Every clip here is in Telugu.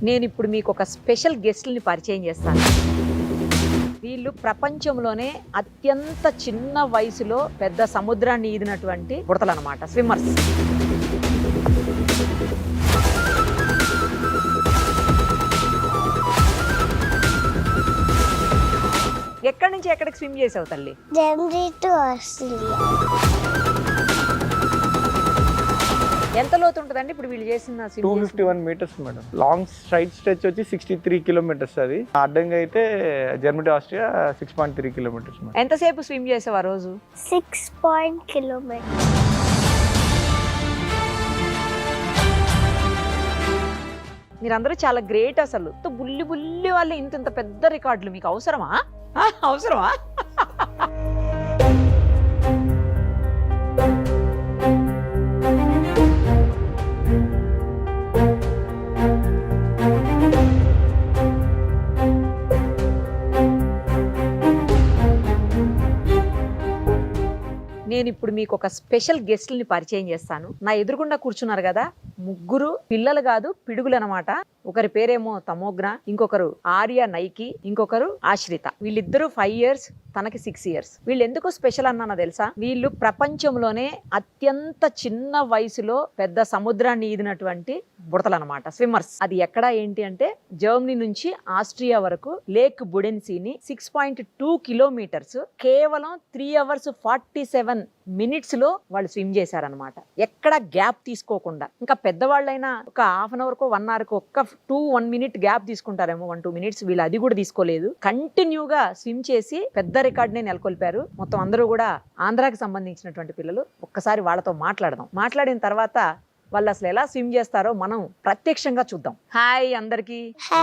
నేను ఇప్పుడు మీకు ఒక స్పెషల్ గెస్ట్ని పరిచయం చేస్తాను. వీళ్ళు ప్రపంచంలోనే అత్యంత చిన్న వయసులో పెద్ద సముద్రాన్ని ఈదినటువంటి ఉడతలు అనమాట, స్విమ్మర్స్. ఎక్కడి నుంచి ఎక్కడికి స్విమ్ చేసావు తల్లి? Germany to Australia. ఎంత లోతు ఉంటుందండి ఇప్పుడు వీళ్ళు చేసిన swim? 251 metres madam. Long straight stretch వచ్చి 63 కిలోమీటర్స్. అది అడ్డంగా అయితే Germany to Austria 6.3 kilometres madam. ఎంతసేపు స్విమ్ చేసావు ఆ రోజు? 6 కిలోమీటర్స్. మీరందరూ చాలా గ్రేట్ అసలు. బుల్లి బుల్లి వాళ్ళు ఇంత ఇంత పెద్ద రికార్డులు మీకు అవసరమా? అవసరమా? నేను ఇప్పుడు మీకు ఒక స్పెషల్ గెస్ట్ని పరిచయం చేస్తాను. నా ఎదురుగుండా కూర్చున్నారు కదా, ముగ్గురు పిల్లలు కాదు, పిడుగులు అనమాట. ఒకరి పేరేమో తమోగ్న, ఇంకొకరు ఆర్య నైకి, ఇంకొకరు ఆశ్రిత. వీళ్ళిద్దరూ 5 years, తనకి 6 years. వీళ్ళు ఎందుకు స్పెషల్ అన్నానో తెలుసా? వీళ్ళు ప్రపంచంలోనే అత్యంత చిన్న వయసులో పెద్ద సముద్రాన్ని ఈదినటువంటి బుడతలు అనమాట, స్విమ్మర్స్. అది ఎక్కడ ఏంటి అంటే జర్మనీ నుంచి ఆస్ట్రియా వరకు లేక్ బుడెన్సీని 6.2 కిలోమీటర్స్ కేవలం 3 hours 47 minutes లో వాళ్ళు స్విమ్ చేశారనమాట. ఎక్కడ గ్యాప్ తీసుకోకుండా. ఇంకా పెద్దవాళ్ళైనా ఒక హాఫ్ అన్ అవర్ కో 1 hour కో ఒక్క 1 minute గ్యాప్ తీసుకుంటారేమో, 1-2 minutes. వీళ్ళు అది కూడా తీసుకోలేదు. కంటిన్యూగా స్విమ్ చేసి పెద్ద రికార్డునే నెలకొల్పారు. మొత్తం అందరూ కూడా ఆంధ్రాకి సంబంధించినటువంటి పిల్లలు. ఒక్కసారి వాళ్ళతో మాట్లాడిన తర్వాత వాళ్ళు అసలు ఎలా స్విమ్ చేస్తారో మనం ప్రత్యక్షంగా చూద్దాం. హాయ్ అందరికి.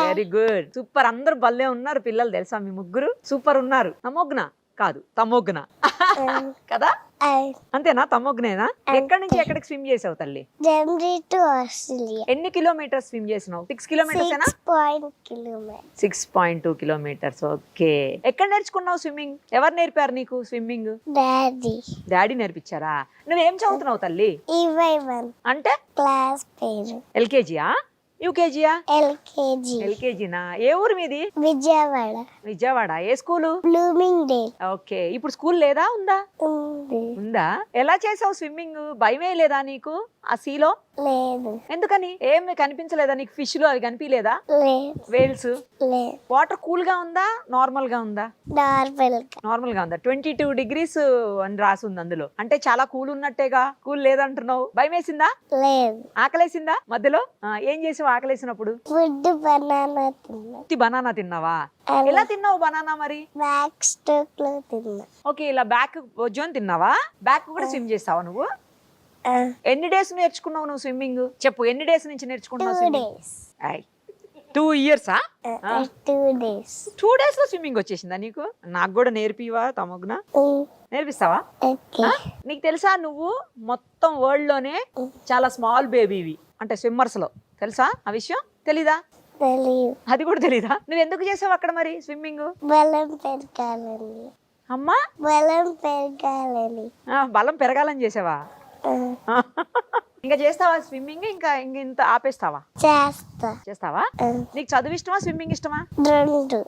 Very good, super. అందరూ భలే ఉన్నారు పిల్లలు, తెలుసా? మీ ముగ్గురు సూపర్ ఉన్నారు. తమోగ్న కాదు, తమోగ్న కదా? అంతేనా? తమోగ్నేనా? ఎక్కడి నుంచి ఎక్కడికి స్విమ్ చేసావు తల్లి? Germany to Australia. ఎన్ని కిలోమీటర్స్ స్విమ్ చేసినావు? 6 kilometers. 6.2 kilometers. ఓకే. ఎక్కడ నేర్చుకున్నావు స్విమ్మింగ్? ఎవరు నేర్పారు నీకు స్విమ్మింగ్? డాడీ నేర్పించారా? నువ్వేం చదువుతున్నావు తల్లి? EY1 అంటే క్లాస్ పేరు. ఎల్కేజీయా, యూకేజీయా? LKG. ఎల్కేజీనా? ఏ ఊరు మీది? విజయవాడ. ఏ స్కూలు? Bloomingdale. ఓకే. ఇప్పుడు స్కూల్ లేదా? ఉందా? ఎలా చేసావు స్విమ్మింగ్? భయమే లేదా నీకు ఆ సీలో? లేదు. ఎందుకని? ఏమి కనిపించలేదా నీకు? ఫిష్లు అవి కనిపించలేదా? లేదు. వేల్స్? లేదు. వాటర్ కూల్ గా ఉందా, నార్మల్ గా ఉందా? నార్మల్ గా ఉందా? 22 degrees అని రాసి ఉంది అందులో. అంటే చాలా కూల్ ఉన్నట్టేగా. కూల్ లేదంటున్నావు. భయం వేసిందా? లేదు. ఆకలేసిందా మధ్యలో? ఏం చేసావు ఆకలేసినప్పుడు? ఫుడ్ బనానా తిన్నా. బనానా తిన్నావా? ఎలా తిన్నావు బనానా మరి? బ్యాక్ స్ట్రోక్ లో తిన్నా. ఓకే, ఇలా బ్యాక్ వజ్జోని తిన్నావా? బ్యాక్ కూడా స్విమ్ చేస్తావా నువ్వు? ఎన్ని డేస్ నేర్చుకున్నావు నువ్వు స్విమ్మింగ్? చెప్పు, ఎన్ని డేస్ నుంచి నేర్చుకున్నావు? 2 days. 2 years. 2 days. 2 days లో స్విమ్మింగ్ వచ్చేసిందా నీకు? నాకు కూడా నేర్పివా తమోగ్న? నేర్పిస్తావా? నీకు తెలుసా, నువ్వు మొత్తం వరల్డ్ లోనే చాలా స్మాల్ బేబీవి అంటే స్విమ్మర్స్ లో. తెలుసా ఆ విషయం? తెలీదా? అది కూడా తెలీదా? నువ్వు ఎందుకు చేసావు అక్కడ మరి స్విమ్మింగ్? బలం పెరగాలని. అమ్మా, బలం పెరగాలని చేసావా? ఇంకా చేస్తావా స్విమ్మింగ్? ఇంకా ఇంత ఆపేస్తావా? చేస్తావా? నీకు చదువు ఇష్టమా, స్విమ్మింగ్ ఇష్టమా?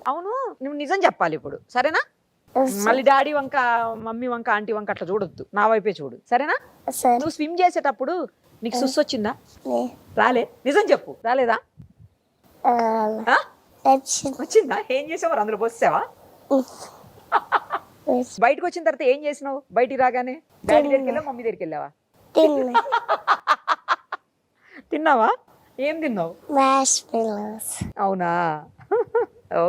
అవును, నువ్వు నిజం చెప్పాలి ఇప్పుడు, సరేనా? మళ్ళీ డాడీ వంక, మమ్మీ వంక, ఆంటీ వంక అట్లా చూడొద్దు, నా వైపే చూడు, సరేనా? నువ్వు స్విమ్ చేసేటప్పుడు నీకు సుస్ వచ్చిందా? రాలే. నిజం చెప్పు, రాలేదా? వచ్చిందా? ఏం చేసావు? అందులో పోసావా? బయటకు వచ్చిన తర్వాత ఏం చేసినావు? బయటికి రాగానే డాడీ దగ్గరికి వెళ్ళావా, మమ్మీ దగ్గరికి వెళ్ళావా? తిన్నావా? ఏం తిన్నావు? అవునా?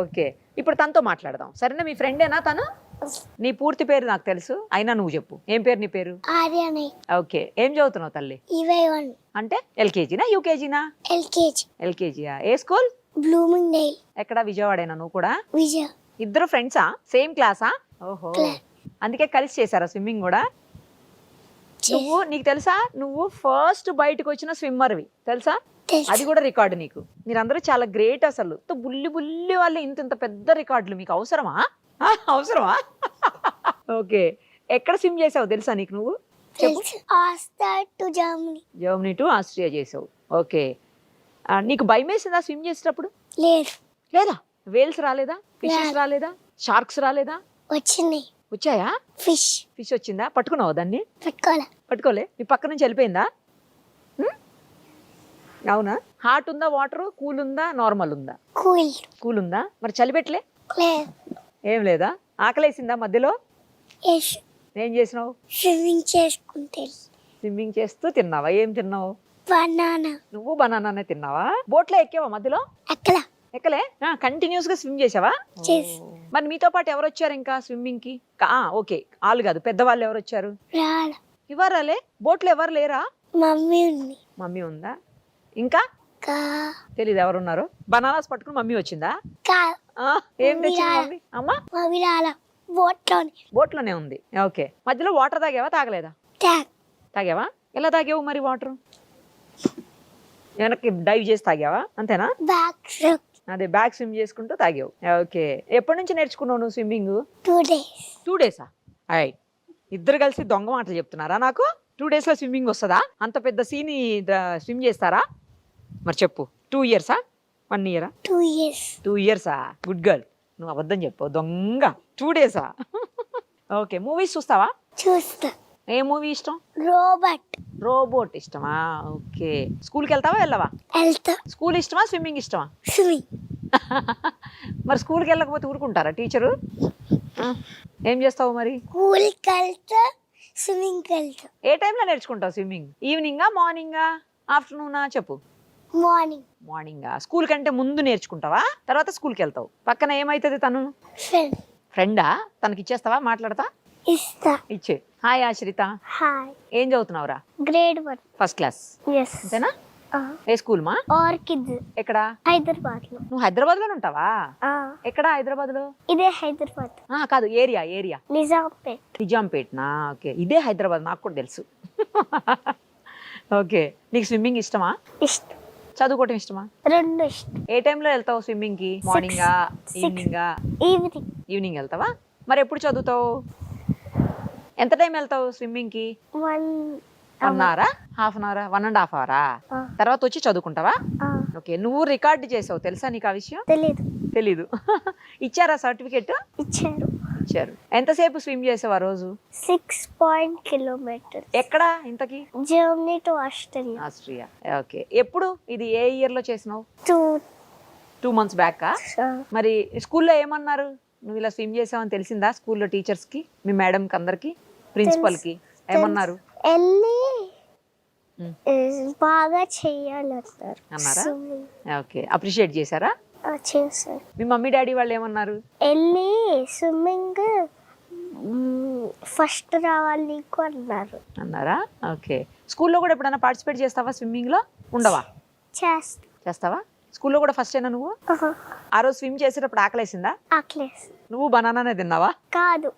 ఓకే, ఇప్పుడు తనతో మాట్లాడదాం, సరేనా? మీ ఫ్రెండేనా తను? నీ పూర్తి పేరు నాకు తెలుసు, అయినా నువ్వు చెప్పు. ఏం పేరు నీ పేరు? ఓకే. ఏం చదువుతున్నావు తల్లి? EY1 అంటే ఎల్కేజీనా, యూకేజీనా? ఎల్కేజీయా? ఏ స్కూల్? Bloomingdale. ఎక్కడ? విజయవాడేనా? నువ్వు కూడా? విజయ. ఇద్దరు ఫ్రెండ్సా? సేమ్ క్లాసా? ఓహో, అందుకే కలిసి చేశారా స్విమ్మింగ్ కూడా? నీకు తెలుసా, నువ్వు ఫస్ట్ బయటకు వచ్చిన స్విమ్మర్వి, తెలుసా? అది కూడా రికార్డు నీకు. మీరందరూ చాలా గ్రేట్ అసలు. బుల్లి బుల్లి వాళ్ళు ఇంత ఇంత పెద్ద రికార్డులు మీకు అవసరమా? ఓకే. ఎక్కడ స్విమ్ చేసావు తెలుసా నీకు? నువ్వు చెప్పు. జర్మనీ టు ఆస్ట్రియా చేసావు. ఓకే. నీకు భయం వేసిందా స్విమ్ చేసేటప్పుడు? లేదు, లేదా? వేల్స్ రాలేదా? ఫిషెస్ రాలేదా? షార్క్స్ రాలేదా? వచ్చినాయి. వచ్చాయా? ఫిష్ ఫిష్ వచ్చిందా? పట్టుకున్నావు దాన్ని? పెట్టుకోలే. పట్టుకోలే? నీ పక్క నుంచి వెళ్ళిపోయిందా? అవునా? హాట్ ఉందా వాటర్? కూల్ ఉందా? నార్మల్ ఉందా? కూల్. కూల్ ఉందా? మరి చలి పెట్టలే? లేదు. ఏం లేదా? ఆకలేసిందా మధ్యలో? ఎస్. ఏం చేసినావు? స్విమ్మింగ్ చేసుకుంటే స్విమ్మింగ్ చేస్తూ తిన్నావా? ఏం తిన్నావు? బనానా. నువ్వు బనానానే తిన్నావా? బోట్లో ఎక్కావా మధ్యలో? అక్కడ ఎక్కలే? కంటిన్యూస్ గా స్విమ్ చేసావా? చేసి మరి మీతో పాటు ఎవరు వచ్చారు ఇంకా స్విమ్మింగ్ కి? ఓకే, వాళ్ళు కాదు, పెద్దవాళ్ళు ఎవరు వచ్చారు? రాల. ఇవ్వరాలే? బోట్లో ఎవరు లేరా? మమ్మీ ఉంది. మమ్మీ ఉందా? ఇంకా కా తెలీదు ఎవరున్నారు. బనానాస్ పట్టుకుని మమ్మీ వచ్చిందా? కా ఏం తెచ్చింది మమ్మీ? అమ్మా మమ్మీ రాల. బోట్లోని బోట్లోనే ఉంది. ఓకే, మధ్యలో వాటర్ తాగావా? తాగలేదా? ట్యాగ్. తాగావా? ఎలా తాగావు మరి వాటర్? వెనక్కి డైవ్ చేసి తాగావా? అంతేనా? బ్యాక్ అదే బ్యాక్ స్విమ్ చేసుకుంటూ తాగావు. ఓకే, ఎప్పటి నుంచి నేర్చుకున్నావు నువ్వు స్విమ్మింగ్? 2 days. 2 days? అయ్, ఇద్దరు కలిసి దొంగ మాటలు చెప్తున్నారా నాకు? 2 days లో స్విమ్మింగ్ వస్తుందా? అంత పెద్ద సీని స్విమ్ చేస్తారా? మరి చెప్పు, 2 years 1 year 2 years. 2 years good girl. నువ్వు అబద్ధం చెప్పు, దొంగ. 2 days ఓకే, మూవీస్ చూస్తావా? చూస్తా. ఏ మూవీ ఇష్టం? రోబోట్. రోబోట్ ఇష్టమా? ఓకే, స్కూల్కి వెళ్తావా వెళ్ళవా? వెళ్తా. స్కూల్ ఇష్టమా స్విమ్మింగ్ ఇష్టమా? స్విమ్మింగ్. మరి స్కూల్కి వెళ్ళకపోతే ఊరుకుంటారా టీచరు? ఏం చేస్తావు మరి? స్కూల్కి వెళ్తా, స్విమ్మింగ్కి వెళ్తా. ఏ టైంలో నేర్చుకుంటావు స్విమ్మింగ్? ఈవినింగా, మార్నింగా, ఆఫ్టర్నూనా? చెప్పు. మార్నింగ్. మార్నింగా? స్కూల్ కంటే ముందు నేర్చుకుంటావా? తర్వాత స్కూల్కి వెళ్తావు. పక్కన ఏమవుతుంది తను? ఫ్రెండ్. ఫ్రెండా? తనకి ఇచ్చేస్తావా? మాట్లాడతా? ఇస్తా. ఇచ్చే. హాయ్ ఆశ్రిత, హాయ్. ఏం చదువుతున్నావురా? గ్రేడ్ 1. First class. ఎస్. అంతేనా? ఏ స్కూల్ మా? ఆర్కిడ్. ఎక్కడ? హైదరాబాద్ లో. నువ్వు హైదరాబాద్ లోనే ఉంటావా? ఎక్కడ హైదరాబాద్ లో? ఇదే హైదరాబాద్. కాదు, ఏరియా. నిజాంపేట్. నిజాంపేట్నా? ఓకే, ఇదే హైదరాబాద్, నాకు కూడా తెలుసు. ఓకే, నీకు స్విమ్మింగ్ ఇష్టమా? ఇష్టం. చదువుకోవటం ఇష్టమా? 2 ఇష్టం. ఏ టైంలో వెళ్తావు స్విమ్మింగ్ కి? మార్నింగా, ఈవినింగా? ఈవినింగ్. ఈవినింగ్ వెళ్తావా? మరి ఎప్పుడు చదువుతావు? ఎంత టైం వెళ్తావు స్విమ్మింగ్ కి? 1 1 hour, హాఫ్ అన్ అవరా, 1.5 hour? తర్వాత వచ్చి చదువుకుంటావా? ఓకే, నువ్వు రికార్డు చేసావు, తెలుసా నీకు ఆ విషయం? తెలీదు. ఇచ్చారా సర్టిఫికెట్? ఇచ్చారు. ఎంతసేపు స్విమ్ చేసావు ఆ రోజు? 6 kilometers. ఎక్కడ ఇంతకి? Germany to Australia. Austria. Okay, ఎప్పుడు ఇది? ఏ ఇయర్ లో చేసినావు? 2 months బ్యాక్. మరి స్కూల్లో ఏమన్నారు? నువ్వు ఇలా స్విమ్ చేసావని తెలిసిందా స్కూల్లో టీచర్స్ కి, మీ మేడం కి, అందరికి, ప్రిన్సిపల్ కి ఏమన్నారు? వెళ్ళి బాగా చెయ్యాలన్నారు. అన్నారా? ఓకే, అప్రిషియేట్ చేశారా? చేశారు. మీ మమ్మీ డాడీ వాళ్ళు ఏమన్నారు? వెళ్ళి స్విమ్మింగ్ ఫస్ట్ రావాలి నీకు అన్నారా? ఓకే, స్కూల్లో కూడా ఎప్పుడైనా పార్టిసిపేట్ చేస్తావా స్విమ్మింగ్ లో? ఉండవా? చేస్తావా? స్కూల్లో కూడా ఫస్ట్ అయినా నువ్వు? ఆ రోజు స్విమ్ చేసేటప్పుడు ఆకలేసిందా? నువ్వు బనానానే తిన్నావా? కాదు,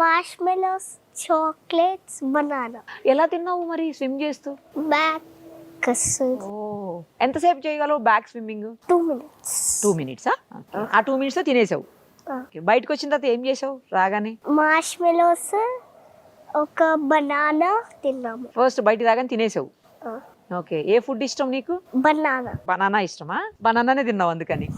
మార్ష్మెలోస్, చాక్లెట్స్, బనానా. ఎలా తిన్నావు మరి స్విమ్ చేస్తూ? బ్యాక్. ఎంతసేపు చేయగలవు బ్యాక్ స్విమ్మింగ్? 2 minutes. 2 minutes? ఆ 2 minutes తినేసావు. బయటకు వచ్చిన తర్వాత ఏం చేసావు రాగానే? మార్ష్మెలోస్, ఒక బనానా తిన్నాము. ఫస్ట్ బయట రాగానే తినేసావు. ఓకే, ఏ ఫుడ్ ఇష్టం నీకు? బనానా ఇష్టమా? బనానానే తిన్నావు అందుకని.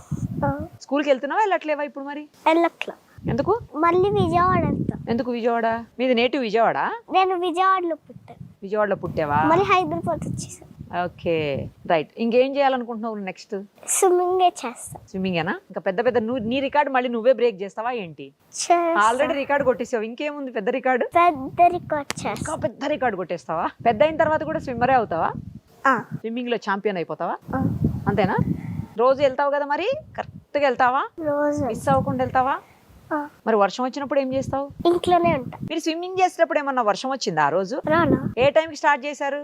స్కూల్కి వెళ్తున్నావా వెళ్ళట్లేవా ఇప్పుడు మరి? వెళ్ళట్లా. ఎందుకు? మళ్ళీ విజయవాడ వెళ్తా. ఎందుకు విజయవాడ? మీది నేటివ్ విజయవాడ? నేను విజయవాడలో పుట్టాను. విజయవాడలో పుట్టావా? మళ్ళీ హైదరాబాద్ వచ్చేసాను. Okay, right. ఇంకేం చేయాలనుకుంటున్నావు నెక్స్ట్? స్విమ్మింగ్ చేస్తా. స్విమ్మింగేనా? ఇంకా పెద్ద నీ రికార్డ్ మళ్ళీ నువ్వే బ్రేక్ చేస్తావా ఏంటి? ఆల్రెడీ రికార్డ్ కొట్టేసావు, ఇంకేముంది పెద్ద రికార్డు? ఇంకా పెద్ద రికార్డు కొట్టేస్తావా? పెద్ద అయిన తర్వాత కూడా స్విమ్మరే అవుతావా? స్విమ్మింగ్ లో ఛాంపియన్ అయిపోతావా? అంతేనా? రోజు వెళ్తావు కదా మరి, కరెక్ట్ గా వెళ్తావా? మిస్ అవ్వకుండా వెళ్తావా? మరి వర్షం వచ్చినప్పుడు ఏం చేస్తావు? ఇంట్లోనే ఉంటా. మీరు స్విమ్మింగ్ చేసేటప్పుడు ఏమన్నా వర్షం వచ్చిందా ఆ రోజు? ఏ టైంకి స్టార్ట్ చేశారు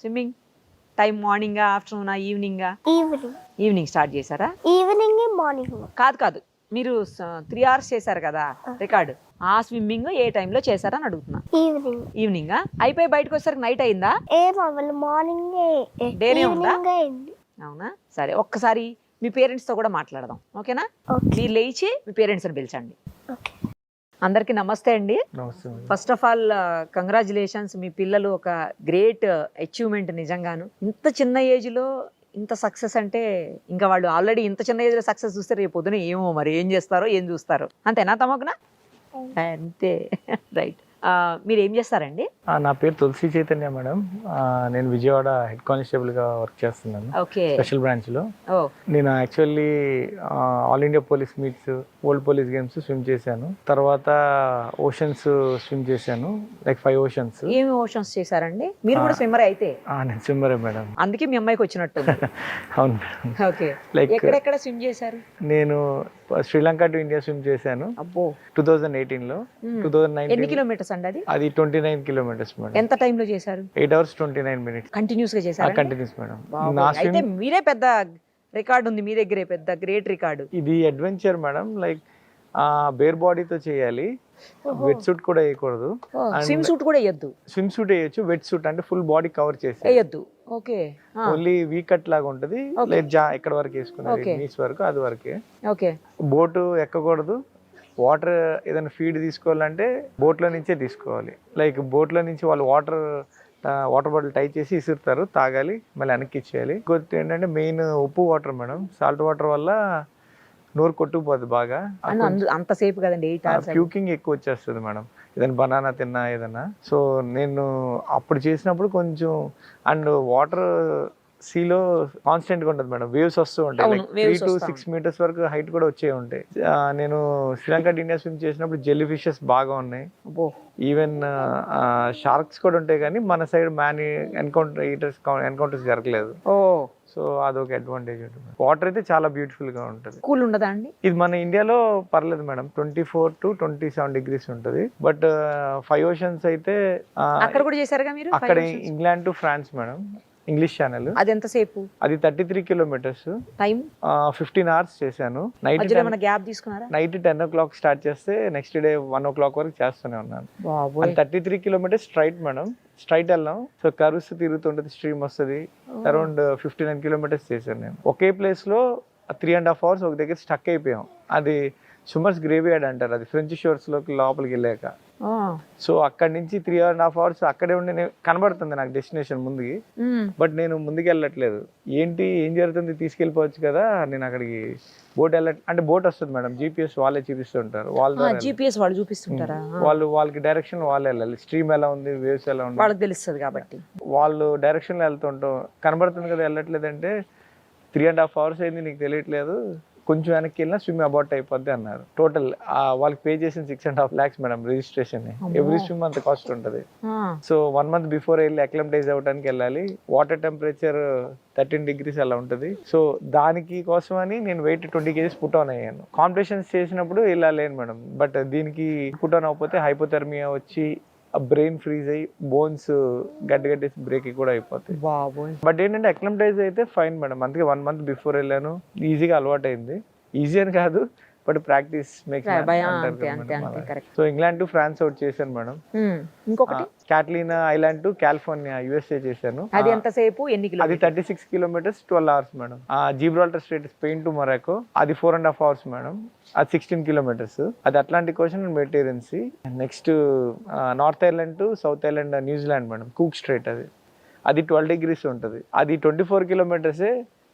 స్విమ్మింగ్ టైం? మార్నింగా, ఆఫ్టర్నూనా, ఈవినింగా? ఈవినింగ్ స్టార్ట్ చేశారా? ఈవినింగ్, మార్నింగ్ కాదు, మీరు 3 hours చేశారు కదా రికార్డు, ఆ స్విమ్మింగ్ ఏ టైంలో చేశారని అడుగుతున్నా. ఈవినింగ్ అయిపోయి బయటకు వచ్చేసరికి నైట్ అయిందా? మార్నింగ్ డేనే ఉందా? అవునా? సరే, ఒక్కసారి మీ పేరెంట్స్ తో కూడా మాట్లాడదాం, ఓకేనా? మీరు లేచి మీ పేరెంట్స్ ని పిలిచండి. అందరికి నమస్తే అండి. ఫస్ట్ ఆఫ్ ఆల్ కంగ్రాచులేషన్స్, మీ పిల్లలు ఒక గ్రేట్ అచీవ్మెంట్. నిజంగాను ఇంత చిన్న ఏజ్ లో ఇంత సక్సెస్ అంటే ఇంకా వాళ్ళు ఆల్రెడీ ఇంత చిన్న ఏజ్ లో సక్సెస్ చూస్తే రేపు పొద్దున ఏమో మరి ఏం చేస్తారో ఏం చూస్తారో అంతేనా తమోగ్న అంతే రైట్ మీరు ఏం చేస్తారండి నా పేరు తులసి చైతన్య మేడం. నేను విజయవాడ హెడ్ కానిస్టేబుల్గా వర్క్ చేస్తున్నాను ఓకే స్పెషల్ బ్రాంచ్లో. ఓ నేను actually all India police meets, world police games swim చేశాను. తర్వాత ఓషన్స్ స్విమ్ చేశాను, లైక్ 5 ఓషన్స్. ఏమి ఓషన్స్ చేశారండి మీరు కూడా స్విమ్మర్ అయితే నేను స్విమ్మరే మేడం. అందుకే మీ అమ్మాయికి వచ్చినట్టు అవును. ఓకే లైక్ ఎక్కడెక్కడ స్విమ్ చేశారు నేను శ్రీలంక టు ఇండియా స్విమ్ చేశాను అబ్బో 2018లో. ఎన్ని 2019 కిలోమీటర్స్ అండి అది అది 29 కిలోమీటర్స్ మేడం. ఎంత టైం లో చేశారు 8 hours 29 minutes కంటిన్యూస్ గా చేశారు కంటిన్యూస్ మేడం. నా అయితే స్విమ్ మీరే పెద్ద రికార్డు ఉంది మీ దగ్గరే, పెద్ద గ్రేట్ రికార్డు. ఇది అడ్వెంచర్ మేడం. లైక్ బేర్ బాడీతో చేయాలి, వెట్ సూట్ కూడా వేయకూడదు. స్విమ్ సూట్ కూడా వేయద్దు, స్విమ్ సూట్ వేయొచ్చు, వెట్ సూట్ అంటే ఫుల్ బాడీ కవర్ చేసి వేయద్దు. ఓకే ఓన్లీ వీ కట్ లాగా ఉంటది, లేదు ఎక్కడ వరకు వేసుకున్నది నీస్ వరకు, అది వరకే. ఓకే బోటు ఎక్కకూడదు. వాటర్ ఏదైనా ఫీడ్ తీసుకోవాలంటే బోట్లో నుంచే తీసుకోవాలి. లైక్ బోట్లో నుంచి వాళ్ళు వాటర్ బాటిల్ టై చేసి ఇసురుతారు, తాగాలి, మళ్ళీ వెనక్కి ఇచ్చేయాలి. ఇంకోటి ఏంటంటే మెయిన్ ఉప్పు వాటర్ మేడం. సాల్ట్ వాటర్ వల్ల నోరు కొట్టుకుపోద్ది బాగా, అంతసేపు కదండి 8 hours. ప్యూకింగ్ ఎక్కువ వచ్చేస్తుంది మేడం ఏదైనా బనానా తిన్నా ఏదైనా. సో నేను అప్పుడు చేసినప్పుడు కొంచెం, అండ్ వాటర్ సీలో కాన్స్టెంట్ గా ఉంటుంది మేడం, వేవ్స్ వస్తూ ఉంటాయి, లైక్ 3 to 6 meters వరకు హైట్ కూడా వచ్చే ఉంటాయి. నేను శ్రీలంక ఇండియా స్విమ్ చేసినప్పుడు జెల్లీ ఫిషెస్ బాగా ఉన్నాయి, ఈవెన్ షార్క్స్ కూడా ఉంటాయి, కానీ మన సైడ్ ఎన్కౌంటర్స్ జరగలేదు. సో అదొక అడ్వాంటేజ్ ఉంటుంది. వాటర్ అయితే చాలా బ్యూటిఫుల్ గా ఉంటుంది. కూల్ ఉండదా అండి ఇది? మన ఇండియాలో పర్లేదు మేడం, 24 to 27 degrees ఉంటుంది. బట్ 5 oceans అయితే అక్కడ కూడా చేశారుగా మీరు? అక్కడ England to France madam, English Channel. అది ఎంతసేపు? అది 33 kilometers, టైం 15 hours చేశాను. నైట్ 10 o'clock స్టార్ట్ చేస్తే నెక్స్ట్ డే 1 o'clock వరకు చేస్తూనే ఉన్నాను. 33 kilometers స్ట్రైట్ మేడం, స్ట్రైట్ వెళ్ళాం. సో కర్వ్స్ తిరుగుతుంటది, స్ట్రీమ్ వస్తుంది. అరౌండ్ 59 kilometers చేశాను నేను. ఒకే ప్లేస్ లో 3.5 hours ఒక దగ్గర స్టక్ అయిపోయాం. అది స్విమ్మర్స్ గ్రేవ్యార్డ్ అంటారు, అది ఫ్రెంచ్ షోర్స్ లోపలికి వెళ్ళాక. సో అక్కడి నుంచి 3.5 hours అక్కడే ఉండి కనబడుతుంది నాకు డెస్టినేషన్ ముందుకి, బట్ నేను ముందుకు వెళ్ళట్లేదు. ఏం జరుగుతుంది, తీసుకెళ్ళిపోవచ్చు కదా. నేను అక్కడికి బోట్ అంటే బోట్ వస్తుంది మేడం, జీపీఎస్ వాళ్ళే చూపిస్తుంటారు, జీపీఎస్ వాళ్ళు చూపిస్తుంటారా? వాళ్ళకి డైరెక్షన్ వాళ్ళే వెళ్ళాలి. స్ట్రీమ్ ఎలా ఉంది, వేవ్స్ ఎలా ఉంది వాళ్ళకి తెలుస్తుంది కాబట్టి వాళ్ళు డైరెక్షన్ లో వెళ్తుంటాం. కనబడుతుంది కదా, వెళ్ళట్లేదంటే 3.5 hours అయింది నీకు తెలియట్లేదు, కొంచెం వెనక్కి వెళ్ళినా స్విమ్ అబౌట్ అయిపోద్ది అన్నారు. టోటల్ వాళ్ళకి పే చేసిన 6.5 lakhs madam registration. Every swim అంత కాస్ట్ ఉంటుంది. సో 1 month బిఫోర్ వెళ్ళి అక్లమటైజ్ అవ్వడానికి వెళ్ళాలి. వాటర్ టెంపరేచర్ 13 degrees అలా ఉంటుంది. సో దానికి కోసం అని నేను వెయిట్ 20 kgs పుట్ ఆన్ అయ్యాను. కాంపిటీషన్స్ చేసినప్పుడు ఇలా లేను మేడం, బట్ దీనికి పుట్ ఆన్ అవ్వకపోతే హైపోథెర్మియా వచ్చి బ్రెయిన్ ఫ్రీజ్ అయ్యి బోన్స్ గడ్డగట్టేసి బ్రేక్ కూడా అయిపోతాయి. బట్ ఏంటంటే అక్లమటైజ్ అయితే ఫైన్ మేడం. అందుకే 1 month బిఫోర్ వెళ్ళాను, ఈజీగా అలవాటు అయింది. ఈజీ అని కాదు, but practice makes. So England to France out చేశాను మేడం. ఇంకొకటి Catalina Island to California USA చేశాను. అది ఎంతసేపు, ఎన్ని కిలోమీటర్స్? అది 36 kilometers 12 hours madam. Gibraltar strait Spain to Morocco, అది 4.5 hours మేడం. అది 16 kilometers. అది Atlantic ocean and Mediterranean sea. Next North Island to South Island New Zealand madam, Cook Strait. అది 12 degrees ఉంటుంది. అది 24 kilometers,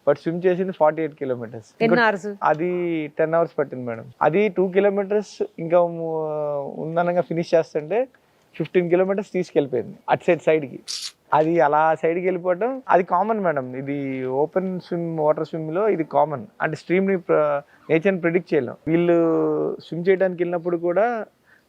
బట్ స్విమ్ చేసింది 48 kilometers. అది 10 hours పట్టింది మేడం. అది 2 kilometers ఇంకా ఉందనగా ఫినిష్ చేస్తుంటే 15 kilometers తీసుకెళ్ళిపోయింది అటు సైడ్కి. అది అలా సైడ్కి వెళ్ళిపోవడం అది కామన్ మేడం. ఇది ఓపెన్ స్విమ్, వాటర్ స్విమ్లో ఇది కామన్. అంటే స్ట్రీమ్ని నేచర్ని ప్రిడిక్ట్ చేయలేం. వీళ్ళు స్విమ్ చేయడానికి వెళ్ళినప్పుడు కూడా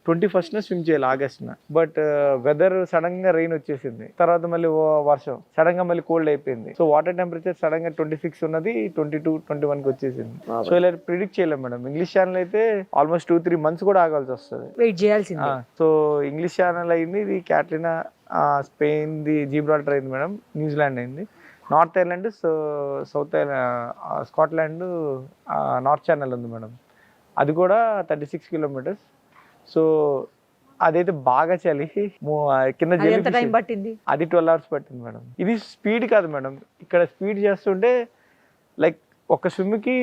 21st స్విమ్ చేయాలి, August. బట్ వెదర్ సడన్ గా రెయిన్ వచ్చేసింది, తర్వాత మళ్ళీ వర్షం, సడన్ గా మళ్ళీ కోల్డ్ అయిపోయింది. సో వాటర్ టెంపరేచర్ సడన్ గా 26 ఉన్నది 22, 21 వచ్చేసింది. సో ఇలా ప్రిడిక్ట్ చేయలేము మేడం. ఇంగ్లీష్ ఛానల్ అయితే ఆల్మోస్ట్ 2-3 months కూడా ఆగాల్సి వస్తుంది, వెయిట్ చేయాల్సింది. సో ఇంగ్లీష్ ఛానల్ అయింది, ఇది క్యాట్లినా స్పెయిన్, ది జిబ్రాల్టర్ అయింది మేడం, న్యూజిలాండ్ అయింది. North island, south island, Scotland, north channel ఉంది మేడం. అది కూడా 36 kilometers. సో అదైతే బాగా చలి కింద పట్టింది. అది 12 hours పట్టింది మేడం. ఇది స్పీడ్ కాదు మేడం, ఇక్కడ స్పీడ్ చేస్తుంటే లైక్ ఒక స్విమ్కి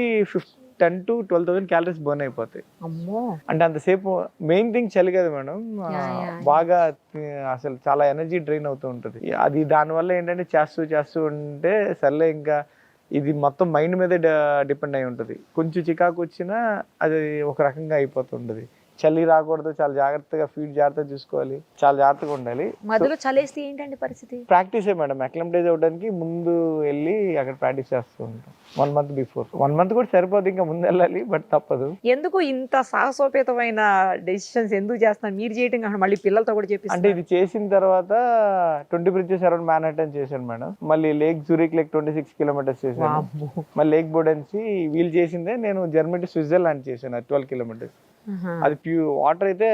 10,000 to 12,000 calories బర్న్ అయిపోతాయి. అంటే అంతసేపు మెయిన్ థింగ్ చలి కదా మేడం, బాగా అసలు చాలా ఎనర్జీ డ్రైన్ అవుతూ ఉంటుంది. అది దానివల్ల ఏంటంటే చేస్తూ ఉంటే సర్లే ఇంకా ఇది మొత్తం మైండ్ మీదే డిపెండ్ అయి ఉంటుంది. కొంచెం చికాకు వచ్చినా అది ఒక రకంగా అయిపోతుంటది. చలి రాకూడదు, చాలా జాగ్రత్తగా ఫీడ్ జాగ్రత్తగా చూసుకోవాలి, చాలా జాగ్రత్తగా ఉండాలి. మధ్యలో చలేస్తే ఏంటండి పరిస్థితి? ప్రాక్టీసే మేడం, అక్లమటైజ్ అవ్వడానికి ముందు వెళ్ళి అక్కడ ప్రాక్టీస్ చేస్తూ ఉంటాం 1 month బిఫోర్. 1 month కూడా సరిపోదు, ఇంకా ముందు వెళ్ళాలి, బట్ తప్పదు. ఎందుకు ఇంత సాహసోపేతమైన డెసిషన్స్ ఎందుకు చేస్తున్నారు? మీరు చేయటం కాకుండా మళ్ళీ పిల్లలతో కూడా అంటే చెప్పిస్తారు. ఇది చేసిన తర్వాత 20 bridges అరౌండ్ మ్యాన్హట్టన్ చేశాను మేడం. మళ్ళీ లేక్ జూరిక్ లేక్ 26 kilometers చేశాను. వామ్మో. మళ్ళీ లేక్ బోడెన్సీ వీళ్ళు చేసిందే నేను జర్మనీ టు స్విట్జర్లాండ్ చేశాను 12 kilometers. ఆహా. అది వాటర్ అయితే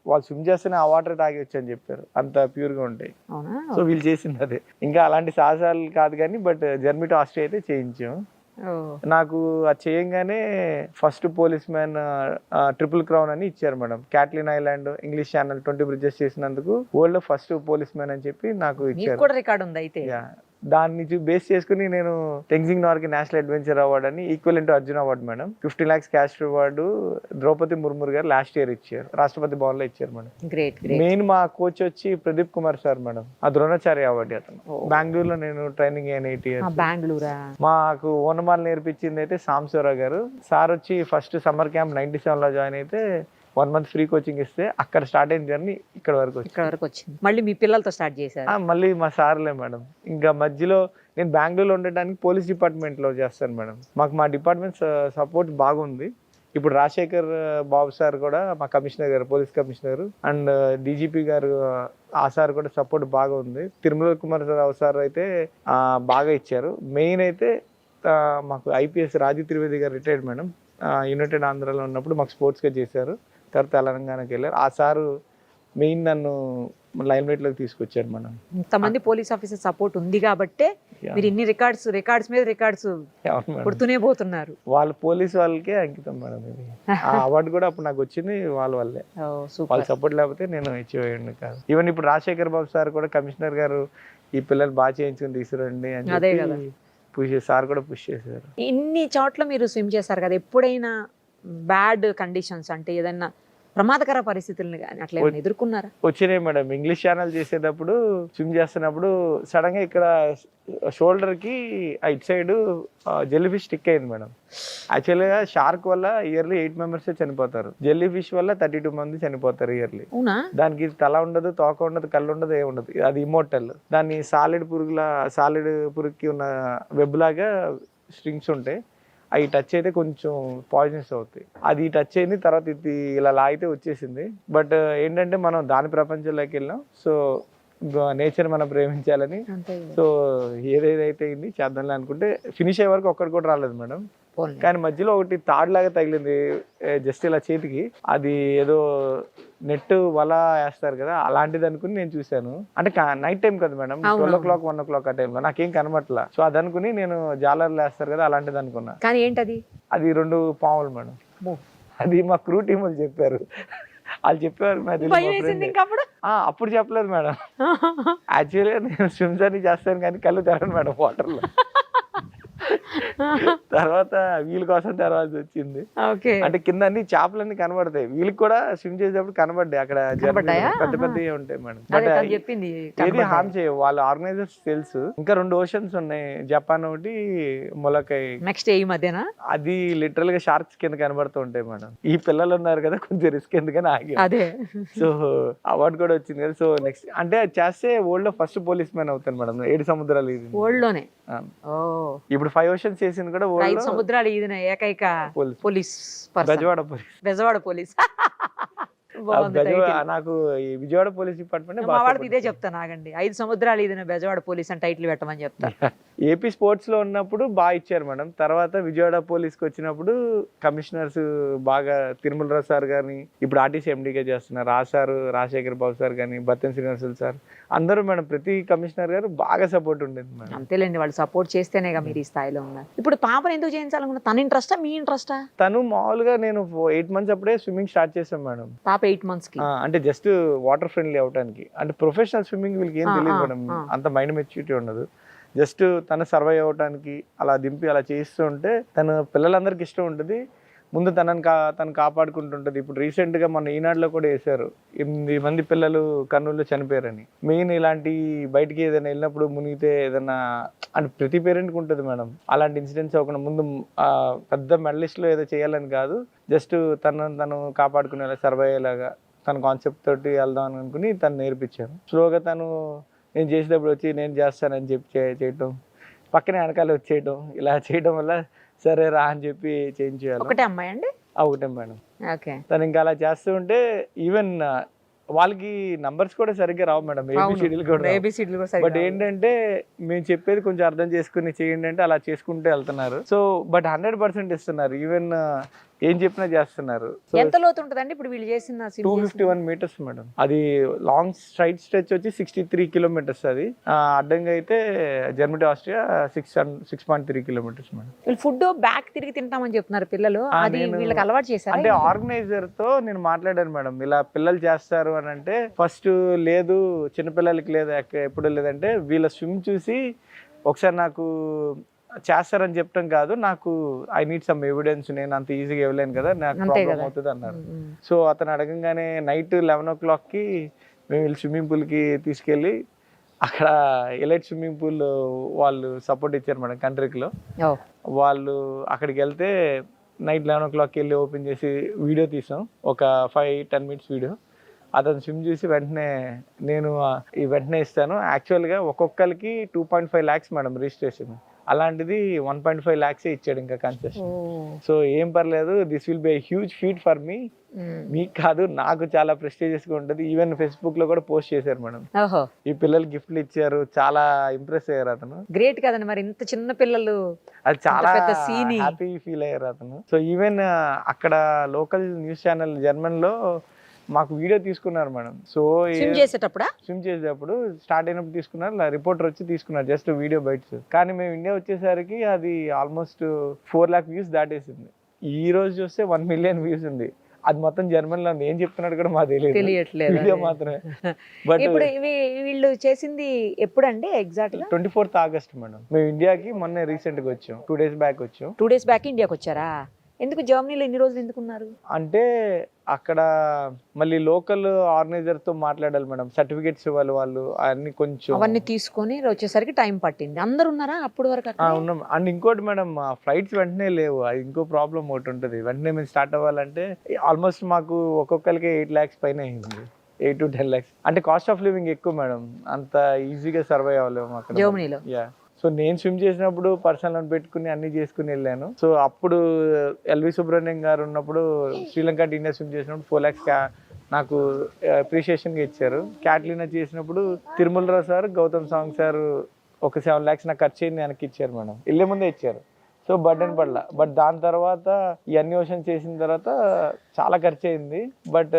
వాళ్ళు స్విమ్ చేస్తేనే ఆ వాటర్ తాగొచ్చు అని చెప్పారు, అంత ప్యూర్ గా ఉంటాయి. అవునా? సో వీళ్ళు చేసింది అదే. ఇంకా అలాంటి సాహసాలు కాదు కానీ, బట్ జర్మనీ టు ఆస్ట్రియా అయితే చేయించాం. ఓ. నాకు అది చేయంగానే first police man triple crown అని ఇచ్చారు madam. Catalina Island English Channel 20 bridges చేసినందుకు వరల్డ్ లో ఫస్ట్ పోలీస్ మ్యాన్ అని చెప్పి నాకు మీకు ఇచ్చారు. కూడా రికార్డు ఉంది అయితే. దాన్ని బేస్ చేసుకుని నేను Tenzing Norgay national adventure award అని equal to Arjun award madam, 50 lakhs cash reward Draupadi Murmu గారు లాస్ట్ ఇయర్ ఇచ్చారు, రాష్ట్రపతి భవన్ లో ఇచ్చారు మేడం. గ్రేట్. మెయిన్ మా కోచ్ వచ్చి ప్రదీప్ కుమార్ సార్ మేడం, ఆ ద్రోణాచార్య అవార్డు అతను. బెంగళూరులో నేను ట్రైనింగ్ అయిన 8 years. బెంగళూరా? మాకు ఓనమాలు నేర్పించింది అయితే సాంబశివరావు గారు సార్. వచ్చి ఫస్ట్ సమ్మర్ క్యాంప్ 97 లో జాయిన్ అయితే 1 month ఫ్రీ కోచింగ్ ఇస్తే అక్కడ స్టార్ట్ అయిన జర్నీ ఇక్కడ వరకు వచ్చింది. మళ్ళీ మీ పిల్లలతో స్టార్ట్ చేశారు? మళ్ళీ మా సార్లే మేడం. ఇంకా మధ్యలో నేను బెంగళూరులో ఉండడానికి పోలీస్ డిపార్ట్మెంట్ లో చేస్తాను మేడం. మాకు మా డిపార్ట్మెంట్ సపోర్ట్ బాగుంది. ఇప్పుడు రాజశేఖర్ బాబు సార్ కూడా మా కమిషనర్ గారు, పోలీస్ కమిషనర్ అండ్ డీజీపీ గారు, ఆ సార్ కూడా సపోర్ట్ బాగా ఉంది. తిరుమల కుమార్ రావు సార్ అయితే బాగా ఇచ్చారు. మెయిన్ అయితే మాకు ఐపీఎస్ రాజీ త్రివేది గారు రిటైర్డ్ మేడం, యునైటెడ్ ఆంధ్రాలో ఉన్నప్పుడు మాకు స్పోర్ట్స్గా చేశారు. తర్వాత తెలంగాణకి వెళ్ళారు. ఆ సారు మెయిన్ నన్ను లైమ్ లైట్ లోకి తీసుకొచ్చారు మనం. ఇంతమంది పోలీస్ ఆఫీసర్ సపోర్ట్ ఉంది కాబట్టే మీరు ఇన్ని రికార్డ్స్ మీద రికార్డ్స్ కొడుతూనే పోతున్నారు. వాళ్ళ పోలీస్ వాళ్ళకే అంకితం మేడం ఇది. ఆ అవార్డు కూడా అప్పుడు నాకు వచ్చింది వాళ్ళ వల్లే. వాళ్ళ సపోర్ట్ లేకపోతే నేను అచీవ్ అయ్యండి కాదు. ఈవెన్ ఇప్పుడు రాజశేఖర్ బాబు సార్ కూడా, కమిషనర్ గారు, ఈ పిల్లలు బాగా చేయించుకుని తీసుకురండి అని చెప్పి సార్ కూడా పుష్ చేశారు. ఇన్ని చోట్ల మీరు స్విమ్ చేశారు కదా, ఎప్పుడైనా బ్యాడ్ కండిషన్స్ అంటే ఏదైనా ప్రమాదకర పరిస్థితులను కానీ అట్లా ఏమైనా ఎదుర్కొన్నారా? వచ్చినాయి మేడం. ఇంగ్లీష్ ఛానల్ చేసేటప్పుడు స్విమ్ చేస్తున్నప్పుడు సడన్ గా ఇక్కడ షోల్డర్ కి it side jelly fish stick అయింది మేడం. యాక్చువల్గా షార్క్ వల్ల ఇయర్లీ 8 members చనిపోతారు, జెల్లీ ఫిష్ వల్ల 32 మంది చనిపోతారు ఇయర్లీ. దానికి తల ఉండదు, తోక ఉండదు, కళ్ళు ఉండదు, ఏముండదు. అది ఇమ్మోర్టల్. దాన్ని సాలిడ్ పురుగుకి ఉన్న వెబ్ లాగా స్ట్రింగ్స్ ఉంటాయి. అవి టచ్ అయితే కొంచెం పాయిజనస్ అవుతాయి. అది టచ్ అయింది, తర్వాత ఇది ఇలా లాగితే వచ్చేసింది. బట్ ఏంటంటే మనం దాని ప్రపంచంలోకి వెళ్ళాం. సో నేచర్ మనం ప్రేమించాలని, సో ఏదేదైతే అయింది చేద్దాంలే అనుకుంటే ఫినిష్ అయ్యే వరకు ఒక్కటి కూడా రాలేదు మేడం. కానీ మధ్యలో ఒకటి తాడు లాగా తగిలింది జస్ట్ ఇలా చేతికి. అది ఏదో నెట్ వల వేస్తారు కదా, అలాంటిది అనుకుని నేను చూశాను. అంటే నైట్ టైం కదా మేడం, 12 o'clock 1 o'clock ఆ టైంలో నాకేం కనబట్లా. సో అది అనుకుని నేను జాలర్లు వేస్తారు కదా, అలాంటిది అనుకున్నా. కానీ ఏంటది? అది 2 పాములు మేడం. అది మా క్రూ టీం వాళ్ళు చెప్పారు. వాళ్ళు చెప్పారు అప్పుడు చెప్పలేదు మేడం. యాక్చువల్గా నేను స్విమ్స్ అని చేస్తాను కానీ కళ్ళు తెరను మేడం వాటర్ లో. తర్వాత వీళ్ళ కోసం తెరవాల్సి వచ్చింది. అంటే కింద అన్ని చేపలన్నీ కనబడతాయి, వీళ్ళకి కూడా స్విమ్ చేసేటప్పుడు కనబడ్డాయి. అక్కడ పెద్ద పెద్దవి ఉంటాయి మేడం. బట్ ఏది హార్మ్ చేయవు, వాళ్ళ ఆర్గనైజర్స్ తెలుసు. ఇంకా 2 oceans ఉన్నాయి, జపాన్ ఒకటి, మొలకై. నెక్స్ట్ ఈ మధ్యన అది లిటరల్ గా షార్క్స్ కింద కనబడుతూ ఉంటాయి మేడం. ఈ పిల్లలు ఉన్నారు కదా, కొంచెం రిస్క్ ఎందుకని ఆగి. సో అవార్డు కూడా వచ్చింది కదా. సో నెక్స్ట్ అంటే అది చేస్తే వరల్డ్ లో ఫస్ట్ పోలీస్ మ్యాన్ అవుతాను మేడం. 7 సముద్రాలు వరల్డ్ లోనే. ఇప్పుడు 5 oceans చేసింది కూడా 5 సముద్రాలు ఈదిన ఏకైక పోలీస్ బెజవాడ పోలీస్. నాకు ఈ విజయవాడ పోలీస్ డిపార్ట్మెంట్ ఇదే చెప్తాను, ఆగండి. 5 సముద్రాలు ఈదిన బెజవాడ పోలీస్ అని టైటిల్ పెట్టమని చెప్తా. ఏపీ స్పోర్ట్స్ లో ఉన్నప్పుడు బాగా ఇచ్చారు మేడం. తర్వాత విజయవాడ పోలీస్ కి వచ్చినప్పుడు కమిషనర్స్ బాగా, తిరుమలరావు సార్ గాని, ఇప్పుడు ఆర్టీసీ ఎండీగా చేస్తున్నారు ఆ సార్, రాజశేఖర్ బాబు సార్ గాని, బత్తెన్ శ్రీనివాసులు సార్, అందరూ మేడం ప్రతి కమిషనర్ గారు బాగా సపోర్ట్ ఉండేది మేడం. అంతేలేండి, వాళ్ళు సపోర్ట్ చేస్తేనే మీరు ఈ స్థాయిలో ఉన్నారు. ఇప్పుడు పాపను ఎందుకు చేయించాలనుకున్నా? తన ఇంట్రెస్టా మీ ఇంట్రెస్టా? తను మామూలుగా నేను 8 months అప్పుడే స్విమ్మింగ్ స్టార్ట్ చేశాను మేడం. పాప 8 months కి అంటే జస్ట్ వాటర్ ఫ్రెండ్లీ అవడానికి. అంటే ప్రొఫెషనల్ స్విమ్మింగ్ వీళ్ళకి ఏం తెలియదు మేడం, అంత మైండ్ మెచ్యూరిటీ ఉండదు. జస్ట్ తను సర్వైవ్ అవడానికి అలా దింపి అలా చేస్తూ ఉంటే తన పిల్లలందరికీ ఇష్టం ఉంటుంది. ముందు తను కాపాడుకుంటుంటది. ఇప్పుడు రీసెంట్ గా మన ఈనాడులో కూడా వేశారు 8 మంది పిల్లలు కర్నూలులో చనిపోయారని. మెయిన్ ఇలాంటి బయటికి ఏదైనా వెళ్ళినప్పుడు మునిగితే ఏదైనా అంటే ప్రతి పేరెంట్కి ఉంటుంది మేడం, అలాంటి ఇన్సిడెంట్స్ అవ్వకుండా ముందు పెద్ద మెడలిస్ట్ లో ఏదో చేయాలని కాదు, జస్ట్ తను కాపాడుకునేలా సర్వైవ్ అయ్యేలాగా తన కాన్సెప్ట్ తోటి వెళ్దాం అని అనుకుని తను నేర్పించాను. స్లోగా తను నేను చేసేటప్పుడు వచ్చి నేను చేస్తానని చెప్పి చేయటం, పక్కనే వెనకాల వచ్చేయటం, ఇలా చేయడం వల్ల సరే రా అని చెప్పి చేయించేయాలి. ఒకటే అమ్మాయి అండి? ఒకటే మేడం. ఓకే. తను ఇంకా అలా చేస్తూ ఉంటే ఈవెన్ వాళ్ళకి నంబర్స్ కూడా సరిగ్గా రావు మేడం, ఏబిసిడీలు కూడా రావు. బట్ ఏంటంటే మేము చెప్పేది కొంచెం అర్థం చేసుకుని చేయండి అంటే అలా చేసుకుంటూ వెళ్తున్నారు. సో బట్ 100% ఇస్తున్నారు, ఈవెన్ ఏం చెప్పినా చేస్తున్నారు. ఎంత లోతు ఉంటుందండి ఇప్పుడు వీళ్ళు చేసిన? 251 మీటర్స్ మేడం. అది లాంగ్ స్ట్రైట్ స్ట్రెచ్ వచ్చి 63 కిలోమీటర్స్. అది అడ్డంగా అయితే జర్మనీ ఆస్ట్రియా 6.3 కిలోమీటర్స్ మేడం. వీళ్ళు ఫుడ్ బ్యాక్ తిరిగి తింటామని చెప్తున్నారు పిల్లలు, అది వీళ్ళకి అలవాటు చేశారు. అంటే ఆర్గనైజర్ తో నేను మాట్లాడాను మేడం, ఇలా పిల్లలు చేస్తారు అని అంటే ఫస్ట్ లేదు చిన్నపిల్లలకి లేదు ఎప్పుడు లేదంటే వీళ్ళ స్విమ్ చూసి ఒకసారి నాకు చేస్తారని చెప్పడం కాదు, నాకు ఐ నీడ్ సమ్ ఎవిడెన్స్, నేను అంత ఈజీగా ఇవ్వలేను కదా, నాకు ప్రాబ్లం అవుతుంది అన్నారు. సో అతను అడగంగానే నైట్ 11 o'clockకి మేము వెళ్ళి స్విమ్మింగ్ పూల్కి తీసుకెళ్ళి అక్కడ ఎలైట్ స్విమ్మింగ్ పూల్ వాళ్ళు సపోర్ట్ ఇచ్చారు మేడం కంట్రీలో. వాళ్ళు అక్కడికి వెళ్తే నైట్ 11 o'clockకి వెళ్ళి ఓపెన్ చేసి వీడియో తీసాం, ఒక 5-10 minutes వీడియో. అతను స్విమ్ చూసి వెంటనే నేను ఈ వెంటనే ఇస్తాను. యాక్చువల్గా ఒక్కొక్కరికి 2.5 lakhs మేడం రిజిస్ట్రేషన్, అలాంటిది 1.5 lakhs ఇచ్చాడు ఇంకా కన్సెషన్. సో ఏం పర్లేదు, this will be huge feet for me, మీకు కాదు నాకు చాలా ప్రెస్టీజియస్ గా ఉంటుంది. ఈవెన్ ఫేస్బుక్ లో కూడా పోస్ట్ చేశారు మేడం, ఈ పిల్లలు గిఫ్ట్లు ఇచ్చారు, చాలా ఇంప్రెస్ అయ్యారు అతను. గ్రేట్ కదండి మరి, ఇంత చిన్న పిల్లలు అది చాలా హ్యాపీ ఫీల్ అయ్యారు అతను. సో ఈవెన్ అక్కడ లోకల్ న్యూస్ ఛానల్ జర్మన్ లో మాకు వీడియో తీసుకున్నారు మేడం. సో స్విమ్ చేసేటప్పుడు స్టార్ట్ అయినప్పుడు తీసుకున్నారు, రిపోర్టర్ వచ్చి తీసుకున్నారు జస్ట్ వీడియో బైట్స్. కానీ మేము ఇండియా వచ్చేసరికి అది ఆల్మోస్ట్ 4 lakh వ్యూస్ దాటేసింది. ఈ రోజు చూస్తే 1 million వ్యూస్ ఉంది. అది మొత్తం జర్మన్ లో ఏం చెప్తున్నాడు కూడా మాకు తెలియట్లేదు, వీడియో మాత్రమే. బట్ వీళ్ళు చేసింది ఎప్పుడండి ఎగ్జాక్ట్ గా? 24th August madam. మేము ఇండియాకి మొన్న రీసెంట్ గా వచ్చాం, 2 days బ్యాక్ వచ్చాం. 2 days బ్యాక్ ఇండియాకి వచ్చారా? ఎందుకు జర్మనీలో ఇన్ని రోజులు ఎందుకు ఉన్నారు? అంటే అక్కడ మళ్ళీ లోకల్ ఆర్గనైజర్ తో మాట్లాడాలి మేడం, సర్టిఫికేట్స్ ఇవ్వాలి వాళ్ళు, అన్ని కొంచెం అవన్నీ తీసుకొని వచ్చేసరికి టైం పట్టింది. అందరు ఉన్నారా అప్పుడు వరకు? ఉన్నాం. అండ్ ఇంకోటి మేడం, ఫ్లైట్స్ వెంటనే లేవు, అది ఇంకో ప్రాబ్లం ఒకటి ఉంటుంది. వెంటనే మేము స్టార్ట్ అవ్వాలంటే ఆల్మోస్ట్ మాకు ఒక్కొక్కరికి 8 lakhs పైన అయింది, 8 to 10 lakhs. అంటే కాస్ట్ ఆఫ్ లివింగ్ ఎక్కువ మేడం, అంత ఈజీగా సర్వైవ్ అవ్వలేము అక్కడ జర్మనీలో. సో నేను స్విమ్ చేసినప్పుడు పర్సనల్ లోన్ పెట్టుకుని అన్ని చేసుకుని వెళ్ళాను. సో అప్పుడు ఎల్వి సుబ్రహ్మణ్యం గారు ఉన్నప్పుడు శ్రీలంక ఇండియా స్విమ్ చేసినప్పుడు 4 lakhs నాకు అప్రిషియేషన్గా ఇచ్చారు. క్యాట్లీనా చేసినప్పుడు Tirumalarao sir, Gautam song sir ఒక 7 lakhs నాకు ఖర్చు అయింది వెనక్కి ఇచ్చారు మేడం, వెళ్ళే ముందే ఇచ్చారు. So burden పడలా. బట్ దాని తర్వాత ఈ అన్ని ఓషన్ చేసిన తర్వాత చాలా ఖర్చు అయింది. బట్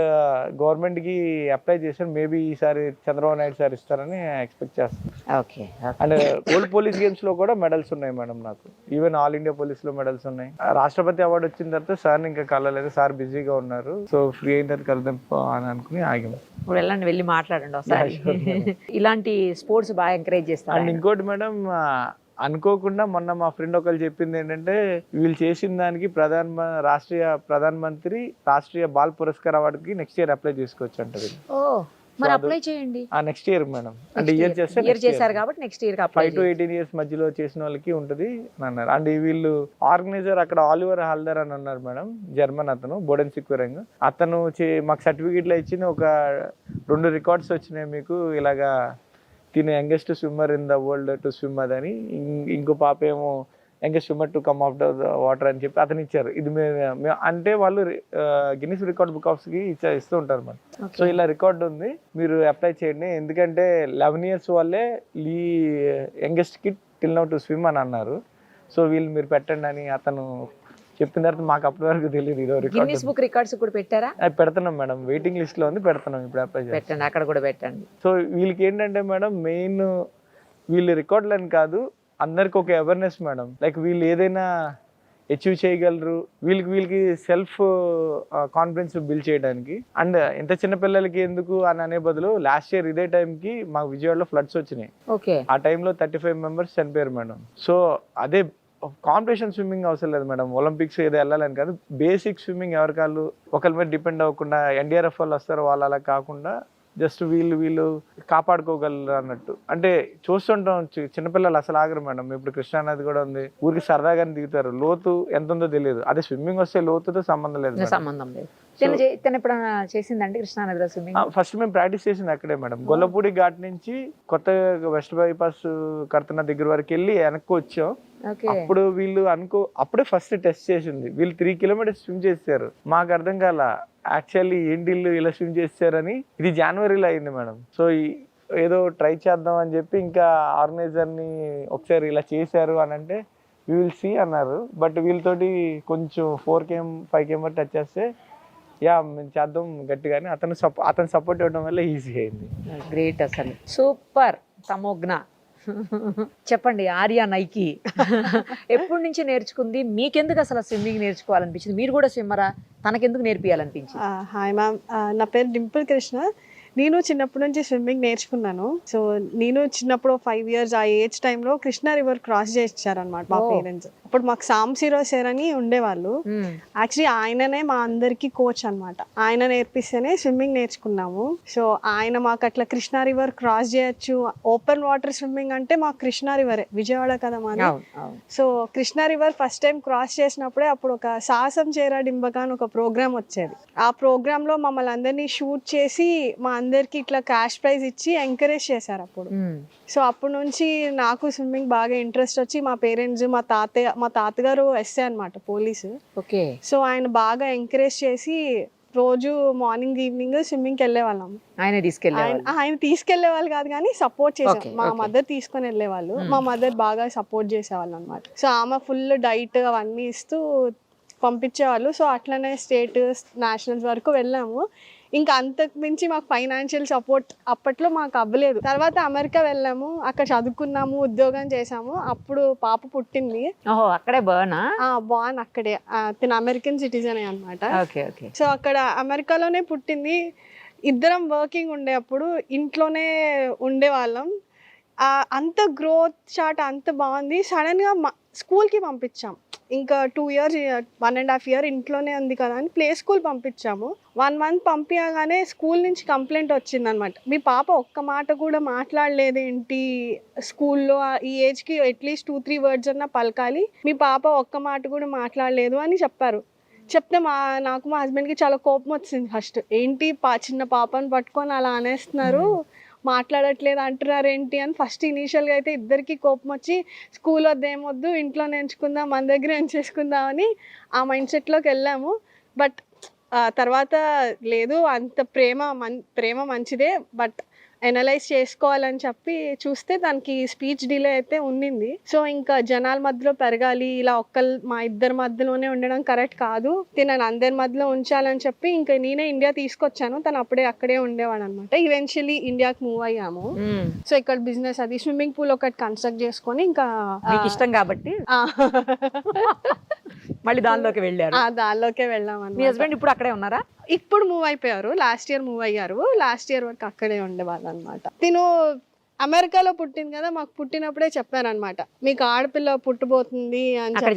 గవర్నమెంట్కి అప్లై చేశాను, మేబీ ఈసారి చంద్రబాబు నాయుడు సార్ ఇస్తారని ఎక్స్పెక్ట్ చేస్తాను. Okay. And old police games లో కూడా మెడల్స్ ఉన్నాయి మేడం నాకు, ఈవెన్ ఆల్ ఇండియా పోలీస్ లో మెడల్స్ ఉన్నాయి. రాష్ట్రపతి అవార్డు వచ్చిన తర్వాత సార్ ఇంకా కలలేదు, సార్ బిజీగా ఉన్నారు. సో ఫ్రీ అయిన తర్వాత కలుద్దాం అని అనుకుని ఆగాము. ఇప్పుడు వెళ్ళండి, వెళ్ళి మాట్లాడండి ఒకసారి. ఇలాంటి స్పోర్ట్స్ బాగా ఎంకరేజ్ చేస్తారు. అండ్ ఇంకోటి మేడం, అనుకోకుండా మొన్న మా ఫ్రెండ్ ఒకరు చెప్పింది ఏంటంటే, వీళ్ళు చేసిన దానికి ప్రధానమంత్రి రాష్ట్రీయ బాల్ పురస్కార్ అవార్డుకి నెక్స్ట్ ఇయర్ అప్లై చేసుకోవచ్చు అంట. మరి అప్లై చేయండి నెక్స్ట్ ఇయర్ మేడం. అంటే ఇయర్ చేశారు కాబట్టి నెక్స్ట్ ఇయర్ 5 to 18 years మధ్యలో చేసిన వాళ్ళకి ఉంటుంది అన్నారు. అండ్ వీళ్ళు ఆర్గనైజర్ అక్కడ ఆలివర్ హాల్దర్ అని ఉన్నారు మేడం, జర్మన్ అతను, బోడెన్ సిక్వెరింగ్. అతను మాకు సర్టిఫికేట్లో ఇచ్చిన ఒక 2 రికార్డ్స్ వచ్చినాయి మీకు, ఇలాగా తిను youngest swimmer in the world to swim అదని, ఇంకో పాప ఏమో youngest swimmer to come of the water అని చెప్పి అతను ఇచ్చారు. ఇది అంటే వాళ్ళు గిన్నిస్ రికార్డ్ బుక్ ఆఫ్ కి ఇస్తూ ఉంటారు మేడం. సో ఇలా రికార్డ్ ఉంది, మీరు అప్లై చేయండి, ఎందుకంటే 11 years వాళ్ళే ఈ youngest kid till now to swim అని అన్నారు. సో వీళ్ళు మీరు పెట్టండి అని అతను చెప్పిన తర్వాత మాకు అప్పటి వరకు తెలియదు. ఇదో గిన్నిస్ బుక్ రికార్డ్స్ కూడా పెట్టారా? పెడుతున్నాం మేడం, వెయిటింగ్ లిస్ట్ లో ఉంది, పెడుతున్నాం ఇప్పుడు అప్లై పెట్టండి, అక్కడ కూడా పెట్టండి. సో వీళ్ళకి ఏంటంటే మేడం, మెయిన్ వీళ్ళు రికార్డులని కాదు, అందరికి ఒక అవేర్నెస్ మేడం. లైక్ వీళ్ళు ఏదైనా అచీవ్ చేయగలరు, వీళ్ళకి సెల్ఫ్ కాన్ఫిడెన్స్ బిల్డ్ చేయడానికి. అండ్ ఎంత చిన్న పిల్లలకి ఎందుకు అని అనే బదులు, లాస్ట్ ఇయర్ ఇదే టైంకి మాకు విజయవాడలో ఫ్లడ్స్ వచ్చినాయి. ఆ టైంలో 35 members చనిపోయారు మేడం. సో అదే కాంపిటీషన్ స్విమ్మింగ్ అవసరం లేదు మేడం, ఒలింపిక్స్ ఏదో వెళ్ళాలని కాదు, బేసిక్ స్విమ్మింగ్ ఎవరికాళ్ళు ఒకరి మీద డిపెండ్ అవ్వకుండా ఎన్డీఆర్ఎఫ్ వాళ్ళు వస్తారు వాళ్ళు అలా కాకుండా జస్ట్ వీళ్ళు కాపాడుకోగలరు అన్నట్టు. అంటే చూస్తుంటాం చిన్నపిల్లలు అసలు ఆగరు మేడం. ఇప్పుడు కృష్ణానది కూడా ఉంది, ఊరికి సరదాగానే దిగుతారు, లోతు ఎంత ఉందో తెలియదు. అదే స్విమ్మింగ్ వస్తే లోతుతో సంబంధం లేదు మేడం. సంబంధం లేదు. తను ఎప్పుడైనా చేసిందండి కృష్ణానదిలో స్విమ్మింగ్? ఫస్ట్ మేము ప్రాక్టీస్ చేసింది అక్కడే మేడం, గొల్లపూడి ఘాట్ నుంచి కొత్త వెస్ట్ బైపాస్ కడుతున్న దగ్గర వరకు వెళ్ళి వెనక్కి వచ్చాం. అప్పుడు వీళ్ళు అప్పుడే ఫస్ట్ టెస్ట్ చేసింది, వీళ్ళు 3 kilometers స్విమ్ చేశారు. మాకు అర్థం కాల యాక్చువల్లీ ఏంటి వీళ్ళు ఇలా స్విమ్ చేశారని. ఇది జనవరిలో అయింది మేడం. సో ఏదో ట్రై చేద్దాం అని చెప్పి ఇంకా ఆర్గనైజర్ని ఒకసారి ఇలా చేశారు అని అంటే వీ విల్ సీ అన్నారు. బట్ వీళ్ళతోటి కొంచెం 4 km 5 km టచ్ చేస్తే మేము చేద్దాం గట్టిగానే అతను సపోర్ట్ ఇవ్వడం వల్ల ఈజీ అయింది. గ్రేట్, అసలు సూపర్. తమోగ్న చెప్పండి, ఆర్యా నైకి ఎప్పటి నుంచి నేర్చుకుంది? మీకెందుకు అసలు స్విమ్మింగ్ నేర్చుకోవాలనిపించింది? మీరు కూడా స్విమ్మరా? తనకెందుకు నేర్పియాలనిపించింది? హాయ్ మ్యామ్, నా పేరు డింపుల్ కృష్ణ. నేను చిన్నప్పటి నుంచి స్విమ్మింగ్ నేర్చుకున్నాను. సో నేను చిన్నప్పుడు 5 years ఆ ఏజ్ టైంలో కృష్ణా రివర్ క్రాస్ చేయించారనమాట మా పేరెంట్స్. అప్పుడు మాకు సాంశీరో సార్ అని ఉండేవాళ్ళు. యాక్చువల్లీ ఆయననే మా అందరికి కోచ్ అనమాట. ఆయన నేర్పిస్తేనే స్విమ్మింగ్ నేర్చుకున్నాము. సో ఆయన మాకు అట్లా కృష్ణా రివర్ క్రాస్ చేయొచ్చు, ఓపెన్ వాటర్ స్విమ్మింగ్ అంటే మాకు కృష్ణా రివరే, విజయవాడ కదా మాది. So Krishna river first time cross చేసినప్పుడే అప్పుడు ఒక సాహసం చేరా డింబక అని ఒక ప్రోగ్రామ్ వచ్చేది. ఆ ప్రోగ్రామ్ లో మమ్మల్ని అందరినీ షూట్ చేసి మా అందరికి ఇట్లా క్యాష్ ప్రైజ్ ఇచ్చి ఎంకరేజ్ చేశారు అప్పుడు. సో అప్పటి నుంచి నాకు స్విమ్మింగ్ బాగా ఇంట్రెస్ట్ వచ్చి మా పేరెంట్స్, మా తాతగారు ఎస్ఐ అనమాట, పోలీసు. ఓకే. సో ఆయన బాగా ఎంకరేజ్ చేసి రోజు మార్నింగ్ ఈవినింగ్ స్విమ్మింగ్కి వెళ్ళేవాళ్ళం. ఆయన తీసుకెళ్లే వాళ్ళు కాదు కానీ సపోర్ట్ చేసేవాళ్ళు. మా మదర్ తీసుకొని వెళ్ళేవాళ్ళు. మా మదర్ బాగా సపోర్ట్ చేసేవాళ్ళు అనమాట. సో ఆమె ఫుల్ డైట్ అవన్నీ ఇస్తూ పంపించేవాళ్ళు. సో అట్లనే స్టేట్ నేషనల్స్ వరకు వెళ్ళాము. ఇంకా అంతకు మించి మాకు ఫైనాన్షియల్ సపోర్ట్ అప్పట్లో మాకు అవ్వలేదు. తర్వాత అమెరికా వెళ్ళాము, అక్కడ చదువుకున్నాము, ఉద్యోగం చేసాము. అప్పుడు పాప పుట్టింది. అక్కడే బాన్ అక్కడే, తిన అమెరికన్ సిటిజన్ అనమాట. సో అక్కడ అమెరికాలోనే పుట్టింది. ఇద్దరం వర్కింగ్ ఉండే, అప్పుడు ఇంట్లోనే ఉండేవాళ్ళం. అంత గ్రోత్ చార్ట్ అంత బాగుంది. సడన్గా స్కూల్కి పంపించాం. ఇంకా 2 years 1.5 year ఇంట్లోనే ఉంది కదా అని ప్లే స్కూల్ పంపించాము. 1 month పంపించగానే స్కూల్ నుంచి కంప్లైంట్ వచ్చిందనమాట, మీ పాప ఒక్క మాట కూడా మాట్లాడలేదేంటి స్కూల్లో, ఈ ఏజ్కి అట్లీస్ట్ 2-3 words అన్నా పలకాలి, మీ పాప ఒక్క మాట కూడా మాట్లాడలేదు అని చెప్పారు. చెప్తే నాకు మా హస్బెండ్కి చాలా కోపం వచ్చింది. ఫస్ట్ ఏంటి చిన్న పాపను పట్టుకొని అలా అనేస్తున్నారు, మాట్లాడట్లేదు అంటున్నారు ఏంటి అని ఫస్ట్ ఇనీషియల్గా అయితే ఇద్దరికి కోపం వచ్చి స్కూల్ వద్దేమొద్దు, ఇంట్లో నేర్చుకుందాం, మన దగ్గర నేర్చేసుకుందాం అని ఆ మైండ్ సెట్లోకి వెళ్ళాము. బట్ తర్వాత లేదు, అంత ప్రేమ మంచిదే, బట్ ఎనలైజ్ చేసుకోవాలని చెప్పి చూస్తే దానికి స్పీచ్ డిలే అయితే ఉండింది. సో ఇంకా జనాల మధ్యలో పెరగాలి, ఇలా మా ఇద్దరి మధ్యలోనే ఉండడం కరెక్ట్ కాదు, తినని అందరి మధ్యలో ఉంచాలని చెప్పి ఇంకా నేనే ఇండియా తీసుకొచ్చాను. తను అక్కడే ఉండేవాడు అనమాట. ఈవెన్చువల్లీ ఇండియాకి మూవ్ అయ్యాము. సో ఇక్కడ బిజినెస్ అది స్విమ్మింగ్ పూల్ ఒకటి కన్స్ట్రక్ట్ చేసుకొని ఇంకా ఇష్టం కాబట్టి మళ్ళీ దానిలోకి వెళ్ళాము. మీ హస్బెండ్ ఇప్పుడు అక్కడే ఉన్నారా? ఇప్పుడు మూవ్ అయిపోయారు, లాస్ట్ ఇయర్ మూవ్ అయ్యారు. లాస్ట్ ఇయర్ వరకు అక్కడే ఉండేవాళ్ళు అనమాట. తిను అమెరికాలో పుట్టింది కదా, మాకు పుట్టినప్పుడే చెప్పారనమాట, మీకు ఆడపిల్ల పుట్టబోతుంది అని అక్కడ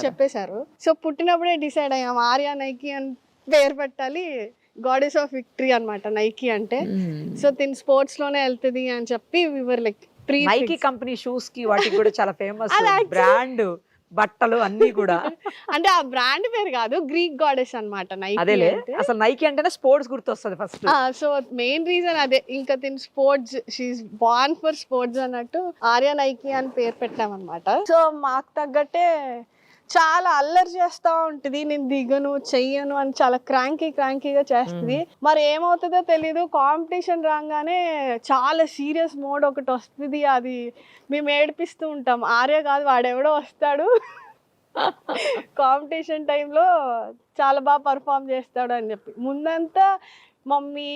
చెప్పేశారు. సో పుట్టినప్పుడే డిసైడ్ అయ్యాం ఆర్యా నైకి అని పేరు పెట్టాలి, గాడెస్ ఆఫ్ విక్టరీ అనమాట నైకి అంటే. సో తిని స్పోర్ట్స్ లోనే వెళ్తుంది అని చెప్పి వివర్ లైక్ నైకి కంపెనీ షూస్ కి వాటికి కూడా చాలా ఫేమస్ బ్రాండ్, బట్టలు అన్ని కూడా. అంటే ఆ బ్రాండ్ పేరు కాదు, గ్రీక్ గాడెస్ అన్నమాట నైకి. అదేలే, అసలు నైకి అంటేనే స్పోర్ట్స్ గుర్తొస్తుంది ఫస్ట్. సో మెయిన్ రీజన్ అదే, ఇంకా తిని sports, she's born for sports అన్నట్టు ఆర్యా నైకి అని పేరు పెట్టామన్నమాట. సో మాకు తగ్గట్టే చాలా అల్లరి చేస్తా ఉంటుంది, నేను దిగను చెయ్యను అని చాలా క్రాంకీగా చేస్తుంది. మరి ఏమవుతుందో తెలీదు, కాంపిటీషన్ రాగానే చాలా సీరియస్ మోడ్ ఒకటి వస్తుంది, అది మేము ఏడిపిస్తూ ఉంటాం. ఆర్య కాదు వాడెవడో వస్తాడు కాంపిటీషన్ టైంలో చాలా బాగా పర్ఫామ్ చేస్తాడు అని చెప్పి. ముందంతా మమ్మీ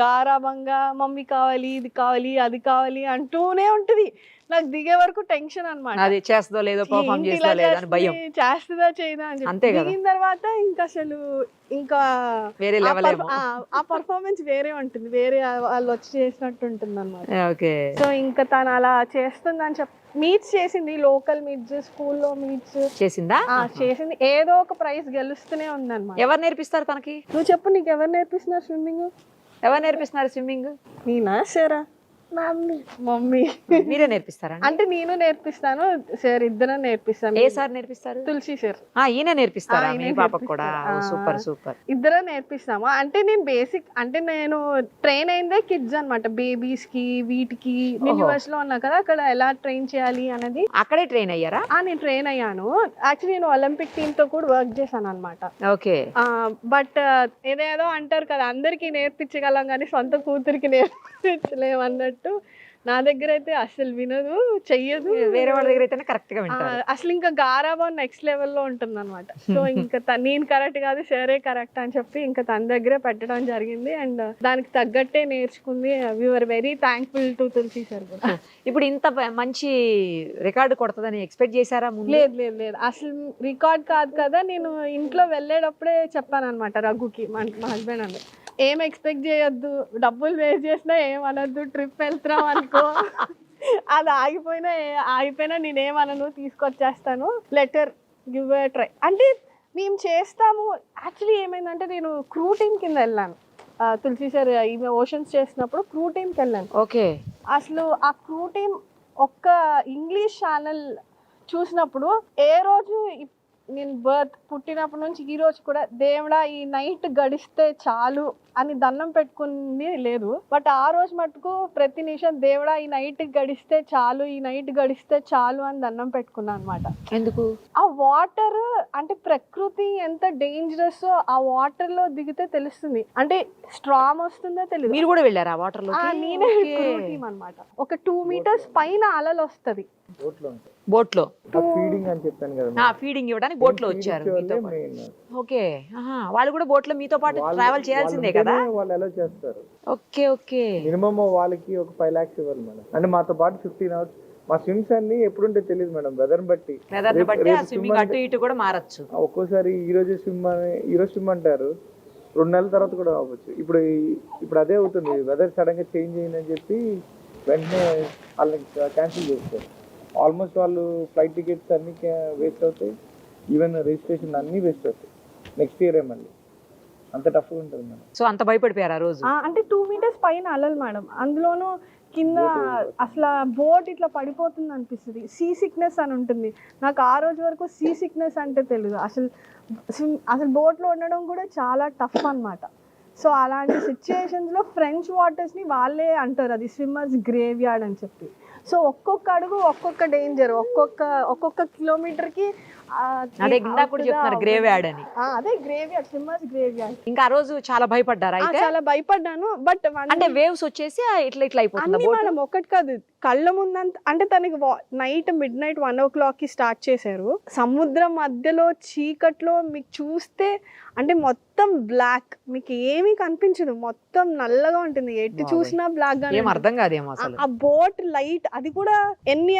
గారాబంగా మమ్మీ కావాలి, ఇది కావాలి, అది కావాలి అంటూనే ఉంటుంది. నాకు దిగే వరకు టెన్షన్ అన్నమాట. అది చేస్తుందో లేదో పర్ఫామ్ ఏంటి చేస్తుందో ఇలా లేదో అని భయం. చేస్తుంది, చేస్తుందా చేయదా అని చెప్పి. అంతే కదా. దిగిన తర్వాత ఇంకా అసలు ఇంకా వేరే ఆ లెవెల్ ఏమో. ఆ పర్ఫార్మెన్స్ వేరే ఉంటుంది, వేరే వాళ్ళు వచ్చి చేసినట్టు ఉంటుంది అన్నమాట. ఓకే. సో ఇంకా తను అలా చేస్తుందని చెప్పి మీట్స్ చేసింది, లోకల్ మీట్స్, స్కూల్లో మీట్స్ చేసిందా? చేసింది. ఏదో ఒక ప్రైజ్ గెలుస్తూనే ఉందన్నమాట. ఎవరు నేర్పిస్తారు తనకి? నువ్వు చెప్పు, నీకు ఎవరు నేర్పిస్తున్నారు స్విమ్మింగ్? ఎవరు నేర్పిస్తున్నారు స్విమ్మింగ్? నేనా సారా? Mummy mummy. మీరే నేర్పిస్తారా? అంటే నేను నేర్పిస్తాను సార్, ఇద్దరం నేర్పిస్తాను. ఏ సార్ నేర్పిస్తారు? తులసి సార్. ఈయన నేర్పిస్తారా ఈయనే మీ పాపకు కూడా? నేర్పిస్తారు. Super super. ఇద్దరం నేర్పిస్తాము. అంటే నేను బేసిక్, అంటే నేను ట్రైన్ అయిందే కిడ్స్ అన్నమాట, బేబీస్ కి వీటికి. నేను యుఎస్ లో ఉన్నా కదా, అక్కడ ఎలా ట్రైన్ చేయాలి అనేది అక్కడే ట్రైన్ అయ్యారా? నేను ట్రైన్ అయ్యాను. యాక్చువల్లీ నేను ఒలింపిక్ టీమ్ తో కూడా వర్క్ చేశాను అనమాట. ఓకే. బట్ ఏదేదో అంటారు కదా, అందరికి నేర్పించగలం కానీ సొంత కూతురికి నేర్పించలేము అన్నట్టు. నా దగ్గర అయితే అసలు వినదు, చెయ్యదు. వేరే వాళ్ళ దగ్గర అయితే కరెక్ట్ గా వింటారు. అసలు ఇంకా గారాబం నెక్స్ట్ లెవెల్లో ఉంటుంది అనమాట. సో ఇంకా నేను కరెక్ట్ కాదు, సరే కరెక్ట్ అని చెప్పి ఇంకా తన దగ్గరే పెట్టడం జరిగింది. అండ్ దానికి తగ్గట్టే నేర్చుకుంది. We're very thankful to Tulasi sir కూడా. ఇప్పుడు ఇంత మంచి రికార్డు కొడుతుందని ఎక్స్పెక్ట్ చేశారా ముందు? లేదు లేదు లేదు, అసలు రికార్డ్ కాదు కదా. నేను ఇంట్లో వెళ్ళేటప్పుడే చెప్పాను అనమాట రఘుకి, మా హస్బెండ్ అని, ఏం ఎక్స్పెక్ట్ చేయొద్దు, డబ్బులు వేస్ట్ చేసినా ఏమనొద్దు, ట్రిప్ వెళ్తున్నాం అనుకో, అది ఆగిపోయినా నేనేమనను, తీసుకొచ్చేస్తాను, లెటర్ గివ్ ఎ ట్రై అంటే మేము చేస్తాము. యాక్చువల్లీ ఏమైందంటే నేను క్రూ టీమ్ కింద వెళ్ళాను. తులసి సార్ ఈమె ఓషన్స్ చేసినప్పుడు క్రూ టీమ్కి వెళ్ళాను. ఓకే. అసలు ఆ క్రూ టీమ్ ఒక్క ఇంగ్లీష్ ఛానల్ చూసినప్పుడు, ఏ రోజు నేను పుట్టినప్పటి నుంచి ఈ రోజు కూడా దేవుడా ఈ నైట్ గడిస్తే చాలు అని దండం పెట్టుకుంది లేదు. బట్ ఆ రోజు మటుకు ప్రతి నిమిషం దేవుడా ఈ నైట్ గడిస్తే చాలు, ఈ నైట్ గడిస్తే చాలు అని దండం పెట్టుకున్నాను అనమాట. ఎందుకు? ఆ వాటర్ అంటే ప్రకృతి ఎంత డేంజరస్ ఆ వాటర్ లో దిగితే తెలుస్తుంది. అంటే స్ట్రామ్ వస్తుందో తెలియదు. మీరు కూడా వెళ్ళారా వాటర్ లో? నేనే అనమాట. ఒక 2 meters పైన అలలు వస్తది బోట్ లో. ఫీడింగ్ అని చెప్పాను కదా, ఫీడింగ్ ఇవ్వడానికి బోట్ లో వచ్చారు మీతో పాటు. ఓకే. వాళ్ళు కూడా బోట్ లో మీతో పాటు ట్రావెల్ చేయాల్సిందే కదా? వాళ్ళు ఎలా చేస్తారు? Okay okay. మినిమం వాళ్ళకి ఒక 5 lakhs ఇవ్వాలి మేడం. అంటే మాతో పాటు 15 hours. మా స్విమ్స్ అన్ని ఎప్పుడుంటే తెలియదు మేడం, వెదర్ బట్టి ఆ స్విమ్మింగ్ అటు ఇటు కూడా మారచ్చు. ఒక్కోసారి ఈ రోజు స్విమ్ అంటారు, 2 నెలల తర్వాత కూడా అవ్వచ్చు. ఇప్పుడు అదే అవుతుంది, వెదర్ సడన్ గా చేంజ్ అయిందని చెప్పి వెంటనే వాళ్ళని క్యాన్సిల్ చేస్తారు. ఆల్మోస్ట్ వాళ్ళు ఫ్లైట్ టికెట్స్ అన్ని వేస్ట్ అవుతాయి, ఈవెన్ రిజిస్ట్రేషన్ అన్ని వేస్ట్ అవుతాయి. నెక్స్ట్ ఇయర్ మళ్ళీ అంత టఫ్ ఉంటుంది మేడం. సో అంత భయపడిపోయారు ఆ రోజు? అంటే 2 meters పైన అలలు మేడం. అందులోనూ కింద అసలు బోట్ ఇట్లా పడిపోతుంది అనిపిస్తుంది. సీ సిక్నెస్ అని ఉంటుంది. నాకు ఆ రోజు వరకు సీ సిక్నెస్ అంటే తెలియదు. అసలు బోట్లో ఉండడం కూడా చాలా టఫ్ అన్నమాట. సో అలాంటి సిచ్యుయేషన్స్లో ఫ్రెంచ్ వాటర్స్ని వాళ్ళే అంటారు అది స్విమ్మర్స్ గ్రేవ్ యార్డ్ అని చెప్పి. సో ఒక్కొక్క అడుగు ఒక్కొక్క డేంజర్, ఒక్కొక్క కిలోమీటర్కి. అదే ఇందాక కూడా చెప్తున్నారు గ్రేవ్ యార్డ్ అని. అదే grave yard, swimmers grave yard. ఇంకా ఆ రోజు చాలా భయపడ్డారా? అయితే చాలా భయపడ్డాను. బట్ అంటే వేవ్స్ వచ్చేసి ఇట్లా అయిపోతుంది మేడం. ఒకటి కాదు, కళ్ళ ముందంత అంటే తనకి నైట్ midnight 1 o'clock స్టార్ట్ చేశారు. సముద్రం మధ్యలో చీకట్లో మీకు చూస్తే అంటే మొత్తం బ్లాక్, మీకు ఏమీ కనిపించదు, మొత్తం నల్లగా ఉంటుంది, ఎటు చూసినా బ్లాక్ గా. అర్థం కాదేమో అసలు. ఆ బోట్ లైట్ అది కూడా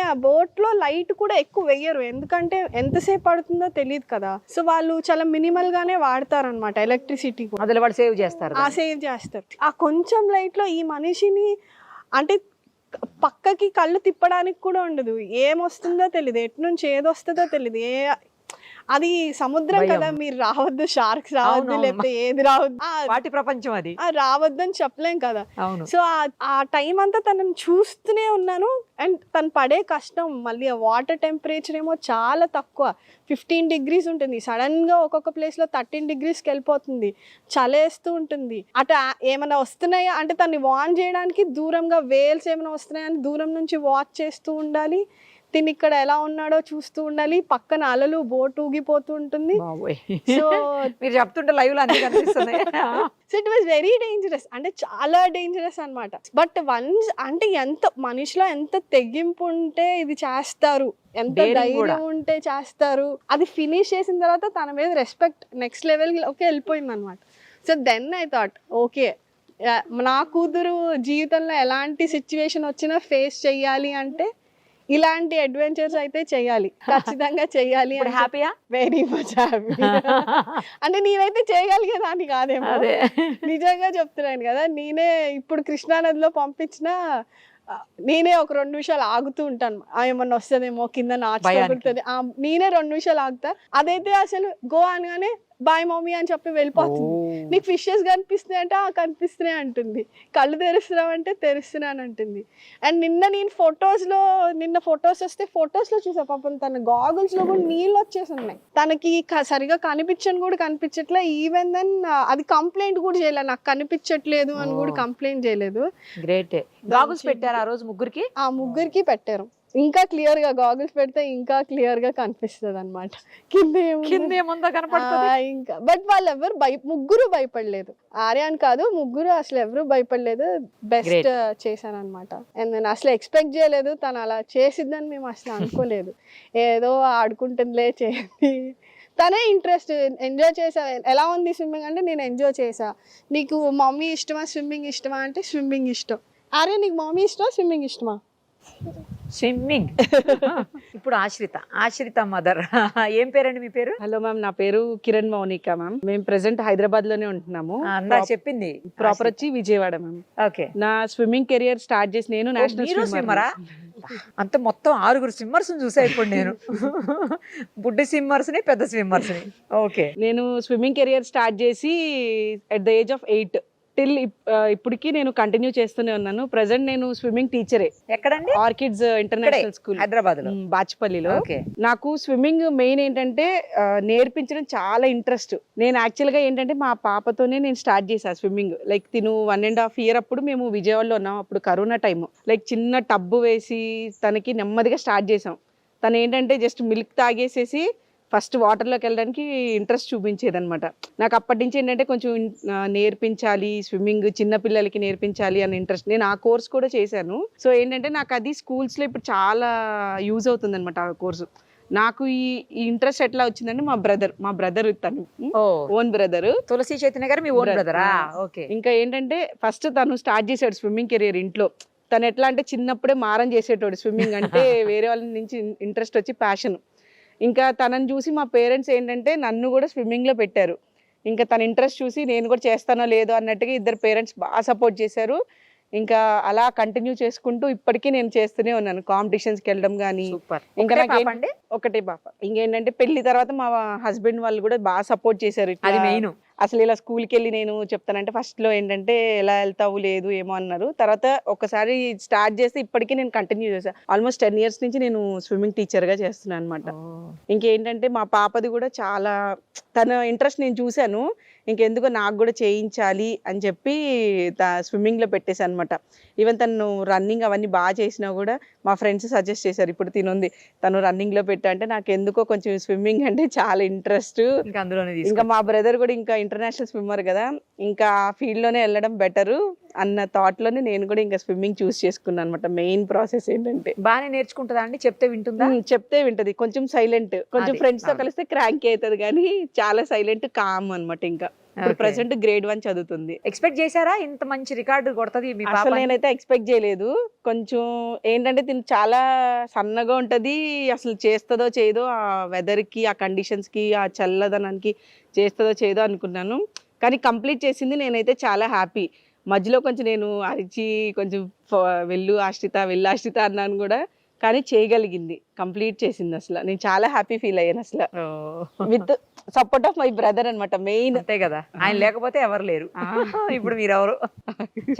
ఆ బోట్ లో లైట్ కూడా ఎక్కువ వెయ్యరు, ఎందుకంటే ఎంతసేపు పడుతుందో తెలియదు కదా. సో వాళ్ళు చాలా మినిమల్ గానే వాడతారు అనమాట ఎలక్ట్రిసిటీ. అదే వాళ్ళు సేవ్ చేస్తారు. సేవ్ చేస్తారు. ఆ కొంచెం లైట్ లో ఈ మనిషిని అంటే పక్కకి కళ్ళు తిప్పడానికి కూడా ఉండదు, ఏమొస్తుందో తెలియదు, ఎటు నుంచి ఏదొస్తుందో తెలియదు. అది సముద్రం కదా, మీరు రావద్దు, షార్క్స్ రావద్దు, లేకపోతే ఏది రావద్దు, వాటి ప్రపంచం అది, రావద్దు అని చెప్పలేం కదా. అవును. సో ఆ టైం అంతా తనని చూస్తూనే ఉన్నాను. అండ్ తను పడే కష్టం, మళ్ళీ ఆ వాటర్ టెంపరేచర్ ఏమో చాలా తక్కువ, 15 degrees ఉంటుంది. సడన్ గా ఒక్కొక్క ప్లేస్ లో 13 degreesకి వెళ్ళిపోతుంది, చలేస్తూ ఉంటుంది. అటు ఏమైనా వస్తున్నాయా అంటే తన్ని వార్న్ చేయడానికి దూరంగా వేల్స్ ఏమైనా వస్తున్నాయని దూరం నుంచి వాచ్ చేస్తూ ఉండాలి. తిని ఇక్కడ ఎలా ఉన్నాడో చూస్తూ ఉండాలి. పక్కన అలలు, బోట్ ఊగిపోతూ ఉంటుంది. సో మీరు చెప్తుంటే లైవ్ లో అన్ని కనిపిస్తున్నాయి. So it was very dangerous, అంటే చాలా డేంజరస్ అన్నమాట. బట్ వన్స్ అంటే ఎంత మనిషిలో ఎంత తెగింపు ఉంటే ఇది చేస్తారు, ఎంత ధైర్యం ఉంటే చేస్తారు. అది ఫినిష్ చేసిన తర్వాత తన మీద రెస్పెక్ట్ నెక్స్ట్ లెవెల్కి వెళ్ళిపోయింది అనమాట. So then I thought okay, నా కూతురు జీవితంలో ఎలాంటి సిచ్యువేషన్ వచ్చినా ఫేస్ చెయ్యాలి అంటే ఇలాంటి అడ్వెంచర్స్ అయితే చేయాలి, ఖచ్చితంగా చేయాలి. ఇప్పుడు హ్యాపీయా? Very much happy. అంటే నేనైతే చేయగలిగేదాన్ని కాదేమో, అదే నిజంగా చెప్తున్నాను కదా. నేనే ఇప్పుడు కృష్ణానదిలో పంపించిన నేనే ఒక 2 నిమిషాలు ఆగుతూ ఉంటాను, ఏమన్నా వస్తుందేమో కింద నాచుతుంది, నేనే 2 నిమిషాలు ఆగుతా. అదైతే అసలు గో అనగానే బాయ్ మమ్మీ అని చెప్పి వెళ్ళిపోతుంది. నీకు ఫిషెస్ కనిపిస్తున్నాయి అంటే కనిపిస్తున్నాయి అంటుంది, కళ్ళు తెరుస్తున్నావు అంటే తెరుస్తున్నాను అంటుంది. అండ్ నేను ఫొటోస్ వస్తే ఫొటోస్లో చూసా, పాపం తన గాగుల్స్లో కూడా నీళ్ళు వచ్చేసి ఉన్నాయి. తనకి సరిగా కనిపించట్లే. ఈవెన్ దెన్ అది కంప్లైంట్ కూడా చేయలేదు, నాకు కనిపించట్లేదు అని కూడా కంప్లైంట్ చేయలేదు. గ్రేట్. గాగుల్స్ పెట్టారు ఆ రోజు ముగ్గురికి? ఆ ముగ్గురికి పెట్టారు. ఇంకా క్లియర్ గా గాగుల్స్ పెడితే ఇంకా క్లియర్ గా కనిపిస్తుంది అనమాట కింద ఏముందో కనపడుతుంది. ఇంకా బట్ వాళ్ళు ఎవరు ముగ్గురు భయపడలేదు, ఆర్యాన్ కాదు ముగ్గురు అసలు ఎవరు భయపడలేదు. బెస్ట్ చేశాను అనమాట. అండ్ నేను అసలు ఎక్స్పెక్ట్ చేయలేదు తను అలా చేసిద్దని, మేము అసలు అనుకోలేదు. ఏదో ఆడుకుంటుందిలే చేయండి, తనే ఇంట్రెస్ట్ ఎంజాయ్ చేసా. ఎలా ఉంది స్విమ్మింగ్ అంటే నేను ఎంజాయ్ చేసా. నీకు మమ్మీ ఇష్టమా స్విమ్మింగ్ ఇష్టమా అంటే స్విమ్మింగ్ ఇష్టం. ఆర్య నీకు మమ్మీ ఇష్టమా స్విమ్మింగ్ ఇష్టమా? స్విమ్మింగ్. ఇప్పుడు ఆశ్రిత మదర్. ఏం పేరండి మీ పేరు? హలో మ్యామ్, నా పేరు కిరణ్ మౌనిక మ్యామ్. మేము ప్రెసెంట్ హైదరాబాద్ లోనే ఉంటున్నాము. చెప్పింది ప్రాపర్ వచ్చి విజయవాడ మ్యామ్. ఓకే. నా స్విమ్మింగ్ కెరియర్ స్టార్ట్ చేసి నేను నేషనల్ స్విమ్మరా? అంత మొత్తం 6 స్విమ్మర్స్ చూసా ఇప్పుడు నేను. బుడ్డి స్విమ్మర్స్ ని, పెద్ద స్విమ్మర్స్ ని. ఓకే. నేను స్విమ్మింగ్ కెరియర్ స్టార్ట్ చేసి at the age of 8 till ఇప్పటికి నేను కంటిన్యూ చేస్తూనే ఉన్నాను. ప్రెసెంట్ నేను స్విమ్మింగ్ టీచరే. ఎక్కడండి? ఆర్కిడ్స్ ఇంటర్నేషనల్ స్కూల్, హైదరాబాద్ లో, బాచ్పల్లిలో. నాకు స్విమ్మింగ్ మెయిన్ ఏంటంటే నేర్పించడం చాలా ఇంట్రెస్ట్. నేను యాక్చువల్ గా ఏంటంటే మా పాపతోనే నేను స్టార్ట్ చేశాను స్విమ్మింగ్. లైక్ తిను 1.5 years అప్పుడు మేము విజయవాడలో ఉన్నాం. అప్పుడు కరోనా టైం. లైక్ చిన్న టబ్బు వేసి తనకి నెమ్మదిగా స్టార్ట్ చేసాం. తను ఏంటంటే జస్ట్ మిల్క్ తాగేసేసి ఫస్ట్ వాటర్లోకి వెళ్ళడానికి ఇంట్రెస్ట్ చూపించేదనమాట. నాకు అప్పటి నుంచి ఏంటంటే కొంచెం నేర్పించాలి స్విమ్మింగ్, చిన్నపిల్లలకి నేర్పించాలి అనే ఇంట్రెస్ట్. నేను ఆ కోర్స్ కూడా చేశాను. సో ఏంటంటే నాకు అది స్కూల్స్లో ఇప్పుడు చాలా యూజ్ అవుతుంది అనమాట ఆ కోర్సు. నాకు ఈ ఇంట్రెస్ట్ ఎట్లా వచ్చిందంటే మా బ్రదర్ తను ఓన్ బ్రదర్, తులసి చైతన్య గారు మీ ఓన్ బ్రదరా? ఓకే. ఇంకా ఏంటంటే ఫస్ట్ తను స్టార్ట్ చేశాడు స్విమ్మింగ్ కెరియర్ ఇంట్లో. తను ఎట్లా అంటే చిన్నప్పుడే మారం చేసేటోడు స్విమ్మింగ్ అంటే, వేరే వాళ్ళ నుంచి ఇంట్రెస్ట్ వచ్చి ప్యాషన్. ఇంకా తనని చూసి మా పేరెంట్స్ ఏంటంటే నన్ను కూడా స్విమ్మింగ్లో పెట్టారు. ఇంకా తన ఇంట్రెస్ట్ చూసి నేను కూడా చేస్తానో లేదో అన్నట్టుగా ఇద్దరు పేరెంట్స్ బాగా సపోర్ట్ చేశారు. ఇంకా అలా కంటిన్యూ చేసుకుంటూ ఇప్పటికీ నేను చేస్తూనే ఉన్నాను. కాంపిటీషన్స్కి వెళ్ళడం కానీ. ఇంకా నాకు ఒకటే పాప. ఇంకేంటంటే పెళ్లి తర్వాత మా హస్బెండ్ వాళ్ళు కూడా బాగా సపోర్ట్ చేశారు. అది మెయిన్. అసలు ఇలా స్కూల్కి వెళ్ళి నేను చెప్తానంటే ఫస్ట్లో ఏంటంటే ఎలా వెళ్తావు లేదు ఏమో అన్నారు. తర్వాత ఒకసారి స్టార్ట్ చేస్తే ఇప్పటికీ నేను కంటిన్యూ చేశాను. ఆల్మోస్ట్ 10 years నుంచి నేను స్విమ్మింగ్ టీచర్గా చేస్తున్నాను అనమాట. ఇంకేంటంటే మా పాపది కూడా చాలా తన ఇంట్రెస్ట్ నేను చూశాను. ఇంకెందుకో నాకు కూడా చేయించాలి అని చెప్పి స్విమ్మింగ్లో పెట్టేశాను అనమాట. ఈవెన్ తను రన్నింగ్ అవన్నీ బాగా చేసినా కూడా మా ఫ్రెండ్స్ సజెస్ట్ చేశారు, ఇప్పుడు తినుంది తను రన్నింగ్లో పెట్టా అంటే నాకు ఎందుకో కొంచెం స్విమ్మింగ్ అంటే చాలా ఇంట్రెస్ట్. ఇంకా మా బ్రదర్ కూడా ఇంకా ఇంటర్నేషనల్ స్విమ్మర్ కదా, ఇంకా ఆ ఫీల్డ్లోనే వెళ్ళడం బెటరు అన్న థాట్లోనే నేను కూడా ఇంకా స్విమ్మింగ్ చూస్ చేసుకున్నాను అనమాట. మెయిన్ ప్రాసెస్ ఏంటంటే బాగానే నేర్చుకుంటుందా అండి? చెప్తే వింటుందా? చెప్తే వింటది. కొంచెం సైలెంట్, కొంచెం ఫ్రెండ్స్ తో కలిస్తే క్రాంక్ అవుతుంది కానీ చాలా సైలెంట్ కామ్ అనమాట. ఇంకా ఇప్పుడు ప్రెసెంట్ grade 1 చదువుతుంది. ఎక్స్పెక్ట్ చేశారా ఇంత మంచి రికార్డు కొడుతుంది మీ పాప? అసలు నేనైతే ఎక్స్పెక్ట్ చేయలేదు. కొంచెం ఏంటంటే తిను చాలా సన్నగా ఉంటది, అసలు చేస్తుందో చేయదో ఆ వెదర్ కి, ఆ కండిషన్స్ కి, ఆ చల్లదనానికి చేస్తుందో చేయదో అనుకున్నాను. కానీ కంప్లీట్ చేసింది. నేనైతే చాలా హ్యాపీ. మధ్యలో కొంచెం నేను అరిచి కొంచెం వెళ్ళు ఆశ్రిత అన్నాను కూడా, కానీ చేయగలిగింది, కంప్లీట్ చేసింది. అసలు నేను చాలా హ్యాపీ ఫీల్ అయ్యాను అసలు. With support of my brother అనమాట మెయిన్. అంతే కదా, ఆయన లేకపోతే ఎవరు లేరు. ఇప్పుడు మీరు ఎవరు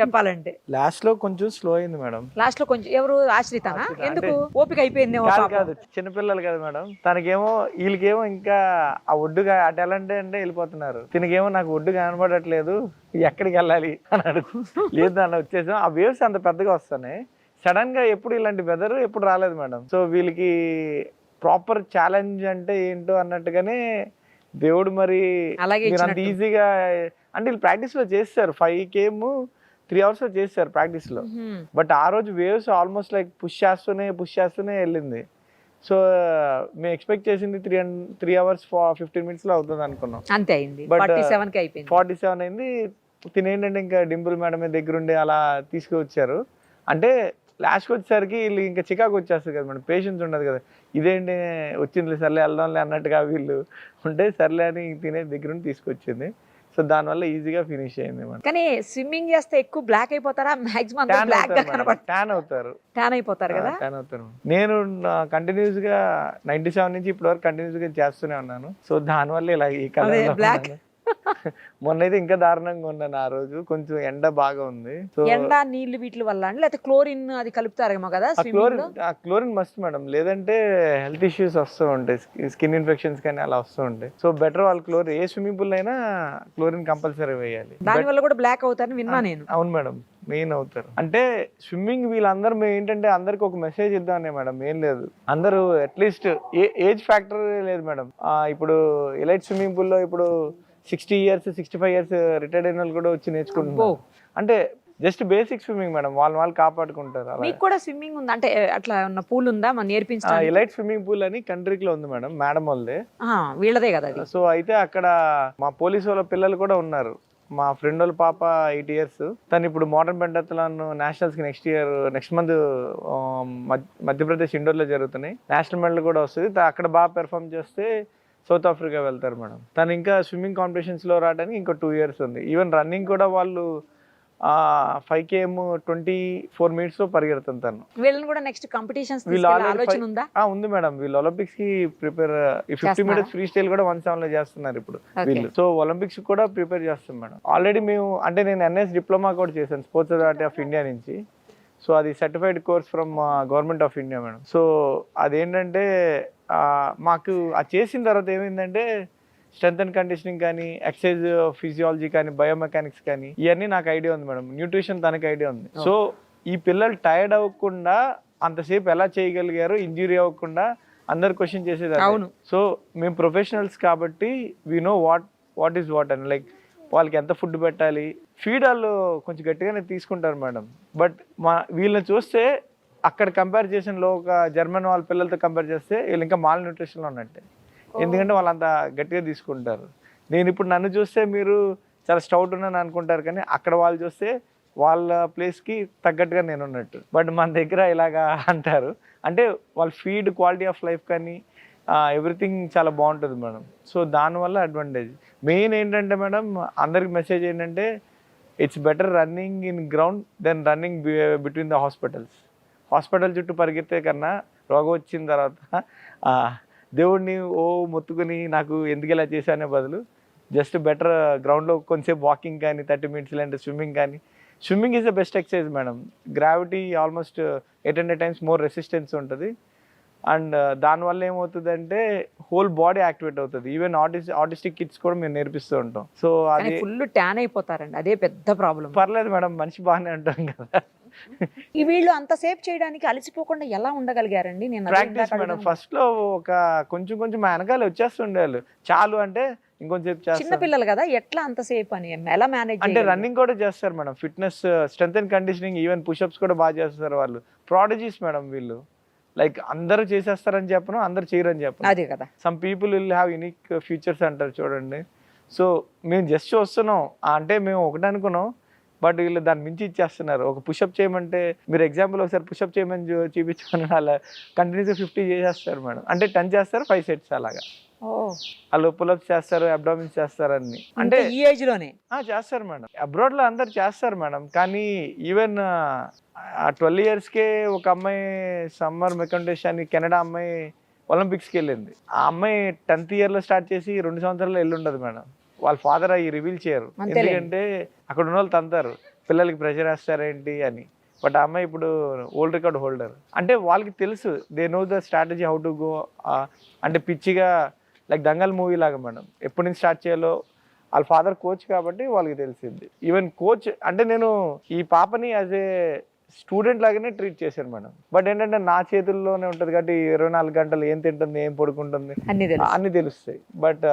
చెప్పాలంటే? లాస్ట్ లో కొంచెం స్లో అయింది మేడం. లాస్ట్ లో కొంచెం ఎవరు? ఆశ్రితనా? ఎందుకు? ఓపిక అయిపోయింది. కాదు, చిన్నపిల్లలు కదా మేడం. తనకేమో వీళ్ళకేమో ఇంకా ఆ ఒడ్డుగా అటు ఎలాంటి అంటే వెళ్ళిపోతున్నారు. తినకేమో నాకు ఒడ్డు కనబడట్లేదు, ఎక్కడికి వెళ్ళాలి అని అడుగు. లేదు దాన్ని వచ్చేసాం. ఆ వేవ్స్ అంత పెద్దగా వస్తున్నాయి. సడన్ గా ఎప్పుడు ఇలాంటి వెదర్ ఎప్పుడు రాలేదు మేడం. సో వీళ్ళకి ప్రాపర్ ఛాలెంజ్ అంటే ఏంటో అన్నట్టుగానే దేవుడు మరి అంత ఈజీగా అంటే వీళ్ళు ప్రాక్టీస్ లో చేస్తారు. 5 km 3 hours లో చేస్తారు ప్రాక్టీస్ లో. బట్ ఆ రోజు వేవ్స్ ఆల్మోస్ట్ లైక్ పుష్ చేస్తూనే వెళ్ళింది. సో మేము ఎక్స్పెక్ట్ చేసింది 3 hours 15 minutes లో అవుతుంది అనుకున్నాం. అంతే అయింది. బట్ 47 అయింది. తినేంటంటే ఇంకా డింపుల్ మేడం దగ్గరుండి అలా తీసుకువచ్చారు. అంటే లాస్ట్కి వచ్చేసరికి వీళ్ళు ఇంకా చికాకు వచ్చేస్తుంది కదా మేడం, పేషెన్స్ ఉండదు కదా, ఇదేంటి వచ్చింది సర్లే వెళ్దాంలే అన్నట్టుగా వీళ్ళు ఉంటే సర్లే అని తినే దగ్గర నుండి తీసుకొచ్చింది. సో దానివల్ల ఈజీగా ఫినిష్ అయింది మేడం. కానీ స్విమ్మింగ్ చేస్తే ఎక్కువ బ్లాక్ అయిపోతారా? మాక్సిమం బ్లాక్ గా కనబడతారు, ట్యాన్ అవుతారు, ట్యాన్ అయిపోతారు కదా. ట్యాన్ అవుతారు. నేను కంటిన్యూస్ గా 97 నుంచి ఇప్పటి వరకు కంటిన్యూస్ గా చేస్తూనే ఉన్నాను. సో దానివల్ల ఇలా ఈ కలర్ బ్లాక్. మొన్న అయితే ఇంకా దారుణంగా ఉన్నాను. ఆ రోజు కొంచెం ఎండ బాగా ఉంది. సో ఎండ నీళ్లు వీటి వల్ల అండి, లేకపోతే క్లోరిన్ అది కలుపుతారేమో కదా స్విమ్మింగ్ లో? క్లోరిన్ మస్ట్ మేడం, లేదంటే హెల్త్ ఇష్యూస్ వస్తూ ఉంటాయి, స్కిన్ ఇన్ఫెక్షన్స్ కానీ అలా వస్తూ ఉంటాయి. సో బెటర్ వాళ్ళు క్లోరిన్, ఏ స్విమ్మింగ్ పూల్ అయినా క్లోరిన్ కంపల్సరీ వేయాలి. దాని వల్ల కూడా బ్లాక్ అవుతారని విన్నా నేను. అవును మేడం, మెయిన్ అవుతారు. అంటే స్విమ్మింగ్ వీళ్ళందరూ ఏంటంటే అందరికి ఒక మెసేజ్ ఇద్దామనే మేడం, ఏం లేదు, అందరూ అట్లీస్ట్ ఏజ్ ఫ్యాక్టర్ లేదు మేడం. ఇప్పుడు ఎలైట్ స్విమ్మింగ్ పూల్ లో ఇప్పుడు 60 years 65 years రిటైర్డ్ అయిన వాళ్ళు కూడా వచ్చి నేర్చుకుంటున్నారు. అంటే జస్ట్ బేసిక్ స్విమ్మింగ్ మేడం, వాళ్ళు కాపాడుకుంటారు. మీకు కూడా స్విమ్మింగ్ ఉందా? అంటే అట్లా ఉన్న పూల్ ఉందా మన నేర్పించడానికి? ఎలైట్ స్విమ్మింగ్ పూల్ అని కంట్రీలో ఉంది మేడం, మేడం వాళ్ళదే, వీళ్ళదే కదా అది. సో అయితే అక్కడ మా పోలీసు వాళ్ళ పిల్లలు కూడా ఉన్నారు. మా ఫ్రెండ్ వాళ్ళ పాప 8 years, తను ఇప్పుడు మోడర్న్ పెంటాథ్లాన్ నేషనల్స్ కి నెక్స్ట్ మంత్ మధ్యప్రదేశ్ ఇండోర్ లో జరుగుతున్నాయి, నేషనల్ మెడల్ కూడా వస్తుంది. అక్కడ బాగా పెర్ఫార్మ్ చేస్తే సౌత్ ఆఫ్రికా వెళ్తారు మేడం. తను ఇంకా స్విమ్మింగ్ కాంపిటీషన్స్ లో రావడానికి ఇంకా 2 years ఉంది. ఈవెన్ రన్నింగ్ కూడా వాళ్ళు 5 km 24 minutes లో పరిగెడుతుంది తను. వీళ్ళని కూడా నెక్స్ట్ కాంపిటీషన్స్ ఆలోచన ఉందా? ఉంది మేడం, వీళ్ళు ఒలింపిక్స్ కి ప్రిపేర్ 50 minutes ఫ్రీ స్టైల్ కూడా 1:07 లో చేస్తున్నారు ఇప్పుడు వీళ్ళు. సో ఒలింపిక్స్ కూడా ప్రిపేర్ చేస్తాం మేడం. ఆల్రెడీ మేము, అంటే నేను NS డిప్లొమా కూడా చేశాను స్పోర్ట్స్ అథారిటీ ఆఫ్ ఇండియా నుంచి. సో అది certified course from government of India madam. So అదేంటంటే మాకు అది చేసిన తర్వాత ఏమైందంటే స్ట్రెంత్ అండ్ కండిషనింగ్ కానీ, ఎక్సర్సైజ్ ఫిజియాలజీ కానీ, బయోమెకానిక్స్ కానీ, ఇవన్నీ నాకు ఐడియా ఉంది మేడం. న్యూట్రిషన్ తనకి ఐడియా ఉంది. సో ఈ పిల్లలు టైర్డ్ అవ్వకుండా అంతసేపు ఎలా చేయగలిగారు, ఇంజురీ అవ్వకుండా అందరు క్వశ్చన్ చేసేది. అవును. సో మేము ప్రొఫెషనల్స్ కాబట్టి we know what is what అని, లైక్ వాళ్ళకి ఎంత ఫుడ్ పెట్టాలి. ఫీడ్ వాళ్ళు కొంచెం గట్టిగానే తీసుకుంటారు మేడం, బట్ వీళ్ళని చూస్తే అక్కడ కంపారిజేషన్లో ఒక జర్మన్ వాళ్ళ పిల్లలతో కంపేర్ చేస్తే వీళ్ళు ఇంకా మాల్ న్యూట్రిషన్లో ఉన్నట్టే, ఎందుకంటే వాళ్ళు అంత గట్టిగా తీసుకుంటారు. నేను ఇప్పుడు నన్ను చూస్తే మీరు చాలా స్టౌట్ ఉన్నాను అనుకుంటారు, కానీ అక్కడ వాళ్ళు చూస్తే వాళ్ళ ప్లేస్కి తగ్గట్టుగా నేను ఉన్నట్టు. బట్ మన దగ్గర ఇలాగా అంటారు, అంటే వాళ్ళ ఫీడ్, క్వాలిటీ ఆఫ్ లైఫ్ కానీ ఎవ్రీథింగ్ చాలా బాగుంటుంది మేడం. సో దానివల్ల అడ్వాంటేజ్. మెయిన్ ఏంటంటే మేడం, అందరికి మెసేజ్ ఏంటంటే it's better running in ground then running between the hospitals. Hospital చుట్టూ పరిగెత్తే కన్నా రోగం వచ్చిన తర్వాత దేవుడిని మొత్తుకుని నాకు ఎందుకు ఇలా చేశానే బదులు జస్ట్ బెటర్ గ్రౌండ్లో కొంచెంసేపు వాకింగ్ కానీ 30 minutes లేదంటే స్విమ్మింగ్ కానీ. Swimming is the best exercise madam. Gravity almost 800 times more resistance ఉంటుంది. అండ్ దానివల్ల ఏమవుతుందంటే హోల్ బాడీ యాక్టివేట్ అవుతుంది. ఈవెన్ ఆటిస్టిక్ కిడ్స్ కూడా మేము నేర్పిస్తూ ఉంటాం. సో అది ఫుల్ ట్యాన్ అయిపోతారండి, అదే పెద్ద ప్రాబ్లం. పర్లేదు మేడం, మనిషి బాగానే ఉంటాం కదా. ఈ వీళ్ళు అంతసేపు చేయడానికి అలసిపోకుండా ఎలా ఉండగలిగారండి? నేను ప్రాక్టీస్ మేడం. ఫస్ట్ లో ఒక కొంచెం మా వెనకాల వచ్చేస్తుండేవాళ్ళు, చాలు అంటే ఇంకొంచెంసేపు చిన్న చేస్తారు. పిల్లలు కదా, ఎట్లా అంతసేపు అని ఎలా మేనేజ్? అంటే రన్నింగ్ కూడా చేస్తారు madam, fitness, strength and conditioning, even push-ups కూడా బాగా చేస్తారు వాళ్ళు. ప్రాడజీస్ మేడం వీళ్ళు. లైక్ అందరూ చేసేస్తారని చెప్పను, అందరు చేయరని చెప్పను. అదే కదా, some people will have unique futures అంటారు చూడండి. సో మేము జస్ట్ వస్తున్నాం అంటే మేము ఒకటి అనుకున్నాం, బట్ వీళ్ళు దాన్ని మించి ఇచ్చేస్తున్నారు. ఒక పుషప్ చేయమంటే మీరు ఎగ్జాంపుల్ ఒకసారి పుషప్ చేయమని చూపించుకుని అలా కంటిన్యూస్గా 50 చేసేస్తారు మేడం. అంటే 10 చేస్తారు, 5 sets అలాగా. వాళ్ళు పులప్స్ చేస్తారు, అబ్డామిన్స్ చేస్తారు అన్ని. అంటే ఈ ఏజ్ లోనే చేస్తారు మేడం. అబ్రాడ్ లో అందరు చేస్తారు మేడం, కానీ ఈవెన్ 12 yearsకే ఒక అమ్మాయి సమ్మర్ మెకండేష్ అని కెనడా అమ్మాయి ఒలింపిక్స్కి వెళ్ళింది. ఆ అమ్మాయి 10th year లో స్టార్ట్ చేసి 2 సంవత్సరాలు వెళ్ళి ఉండదు మేడం. వాళ్ళ ఫాదర్ అవి రివీల్ చేయరు, ఎందుకంటే అక్కడ ఉన్న వాళ్ళు తంతారు, పిల్లలకి ప్రెషర్ వేస్తారేంటి అని. బట్ ఆ అమ్మాయి ఇప్పుడు వరల్డ్ రికార్డ్ హోల్డర్. అంటే వాళ్ళకి తెలుసు, they know the strategy how to go. అంటే పిచ్చిగా లైక్ దంగల్ మూవీ లాగా మేడం, ఎప్పటి నుంచి స్టార్ట్ చేయాలో. వాళ్ళ ఫాదర్ కోచ్ కాబట్టి వాళ్ళకి తెలిసింది. ఈవెన్ కోచ్ అంటే నేను ఈ పాపని యాజ్ ఏ స్టూడెంట్ లాగానే ట్రీట్ చేశాను మేడం. బట్ ఏంటంటే నా చేతుల్లోనే ఉంటుంది కాబట్టి 24 గంటలు ఏం తింటుంది, ఏం పడుకుంటుంది అన్ని తెలుస్తాయి. బట్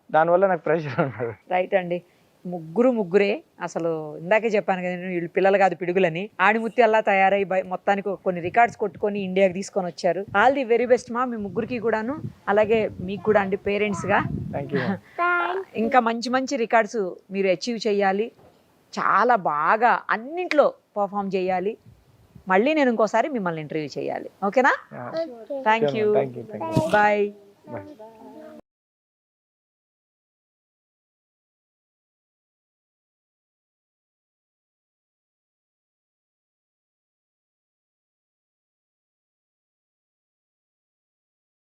దానివల్ల నాకు ప్రెషర్ ఉండదు. రైట్ అండి. ముగ్గురే అసలు ఇందాకే చెప్పాను కదా, వీళ్ళు పిల్లలు కాదు పిడుగులని. ఆడిముత్తి అలా తయారై మొత్తానికి కొన్ని రికార్డ్స్ కొట్టుకొని ఇండియాకి తీసుకొని వచ్చారు. ఆల్ ది వెరీ బెస్ట్ మా మీ ముగ్గురికి కూడాను, అలాగే మీకు కూడా అండి పేరెంట్స్గా. ఇంకా మంచి రికార్డ్స్ మీరు అచీవ్ చేయాలి, చాలా బాగా అన్నింట్లో పర్ఫామ్ చేయాలి. మళ్ళీ నేను ఇంకోసారి మిమ్మల్ని ఇంటర్వ్యూ చేయాలి. ఓకేనా? Thank you. Thank you. Bye. Bye.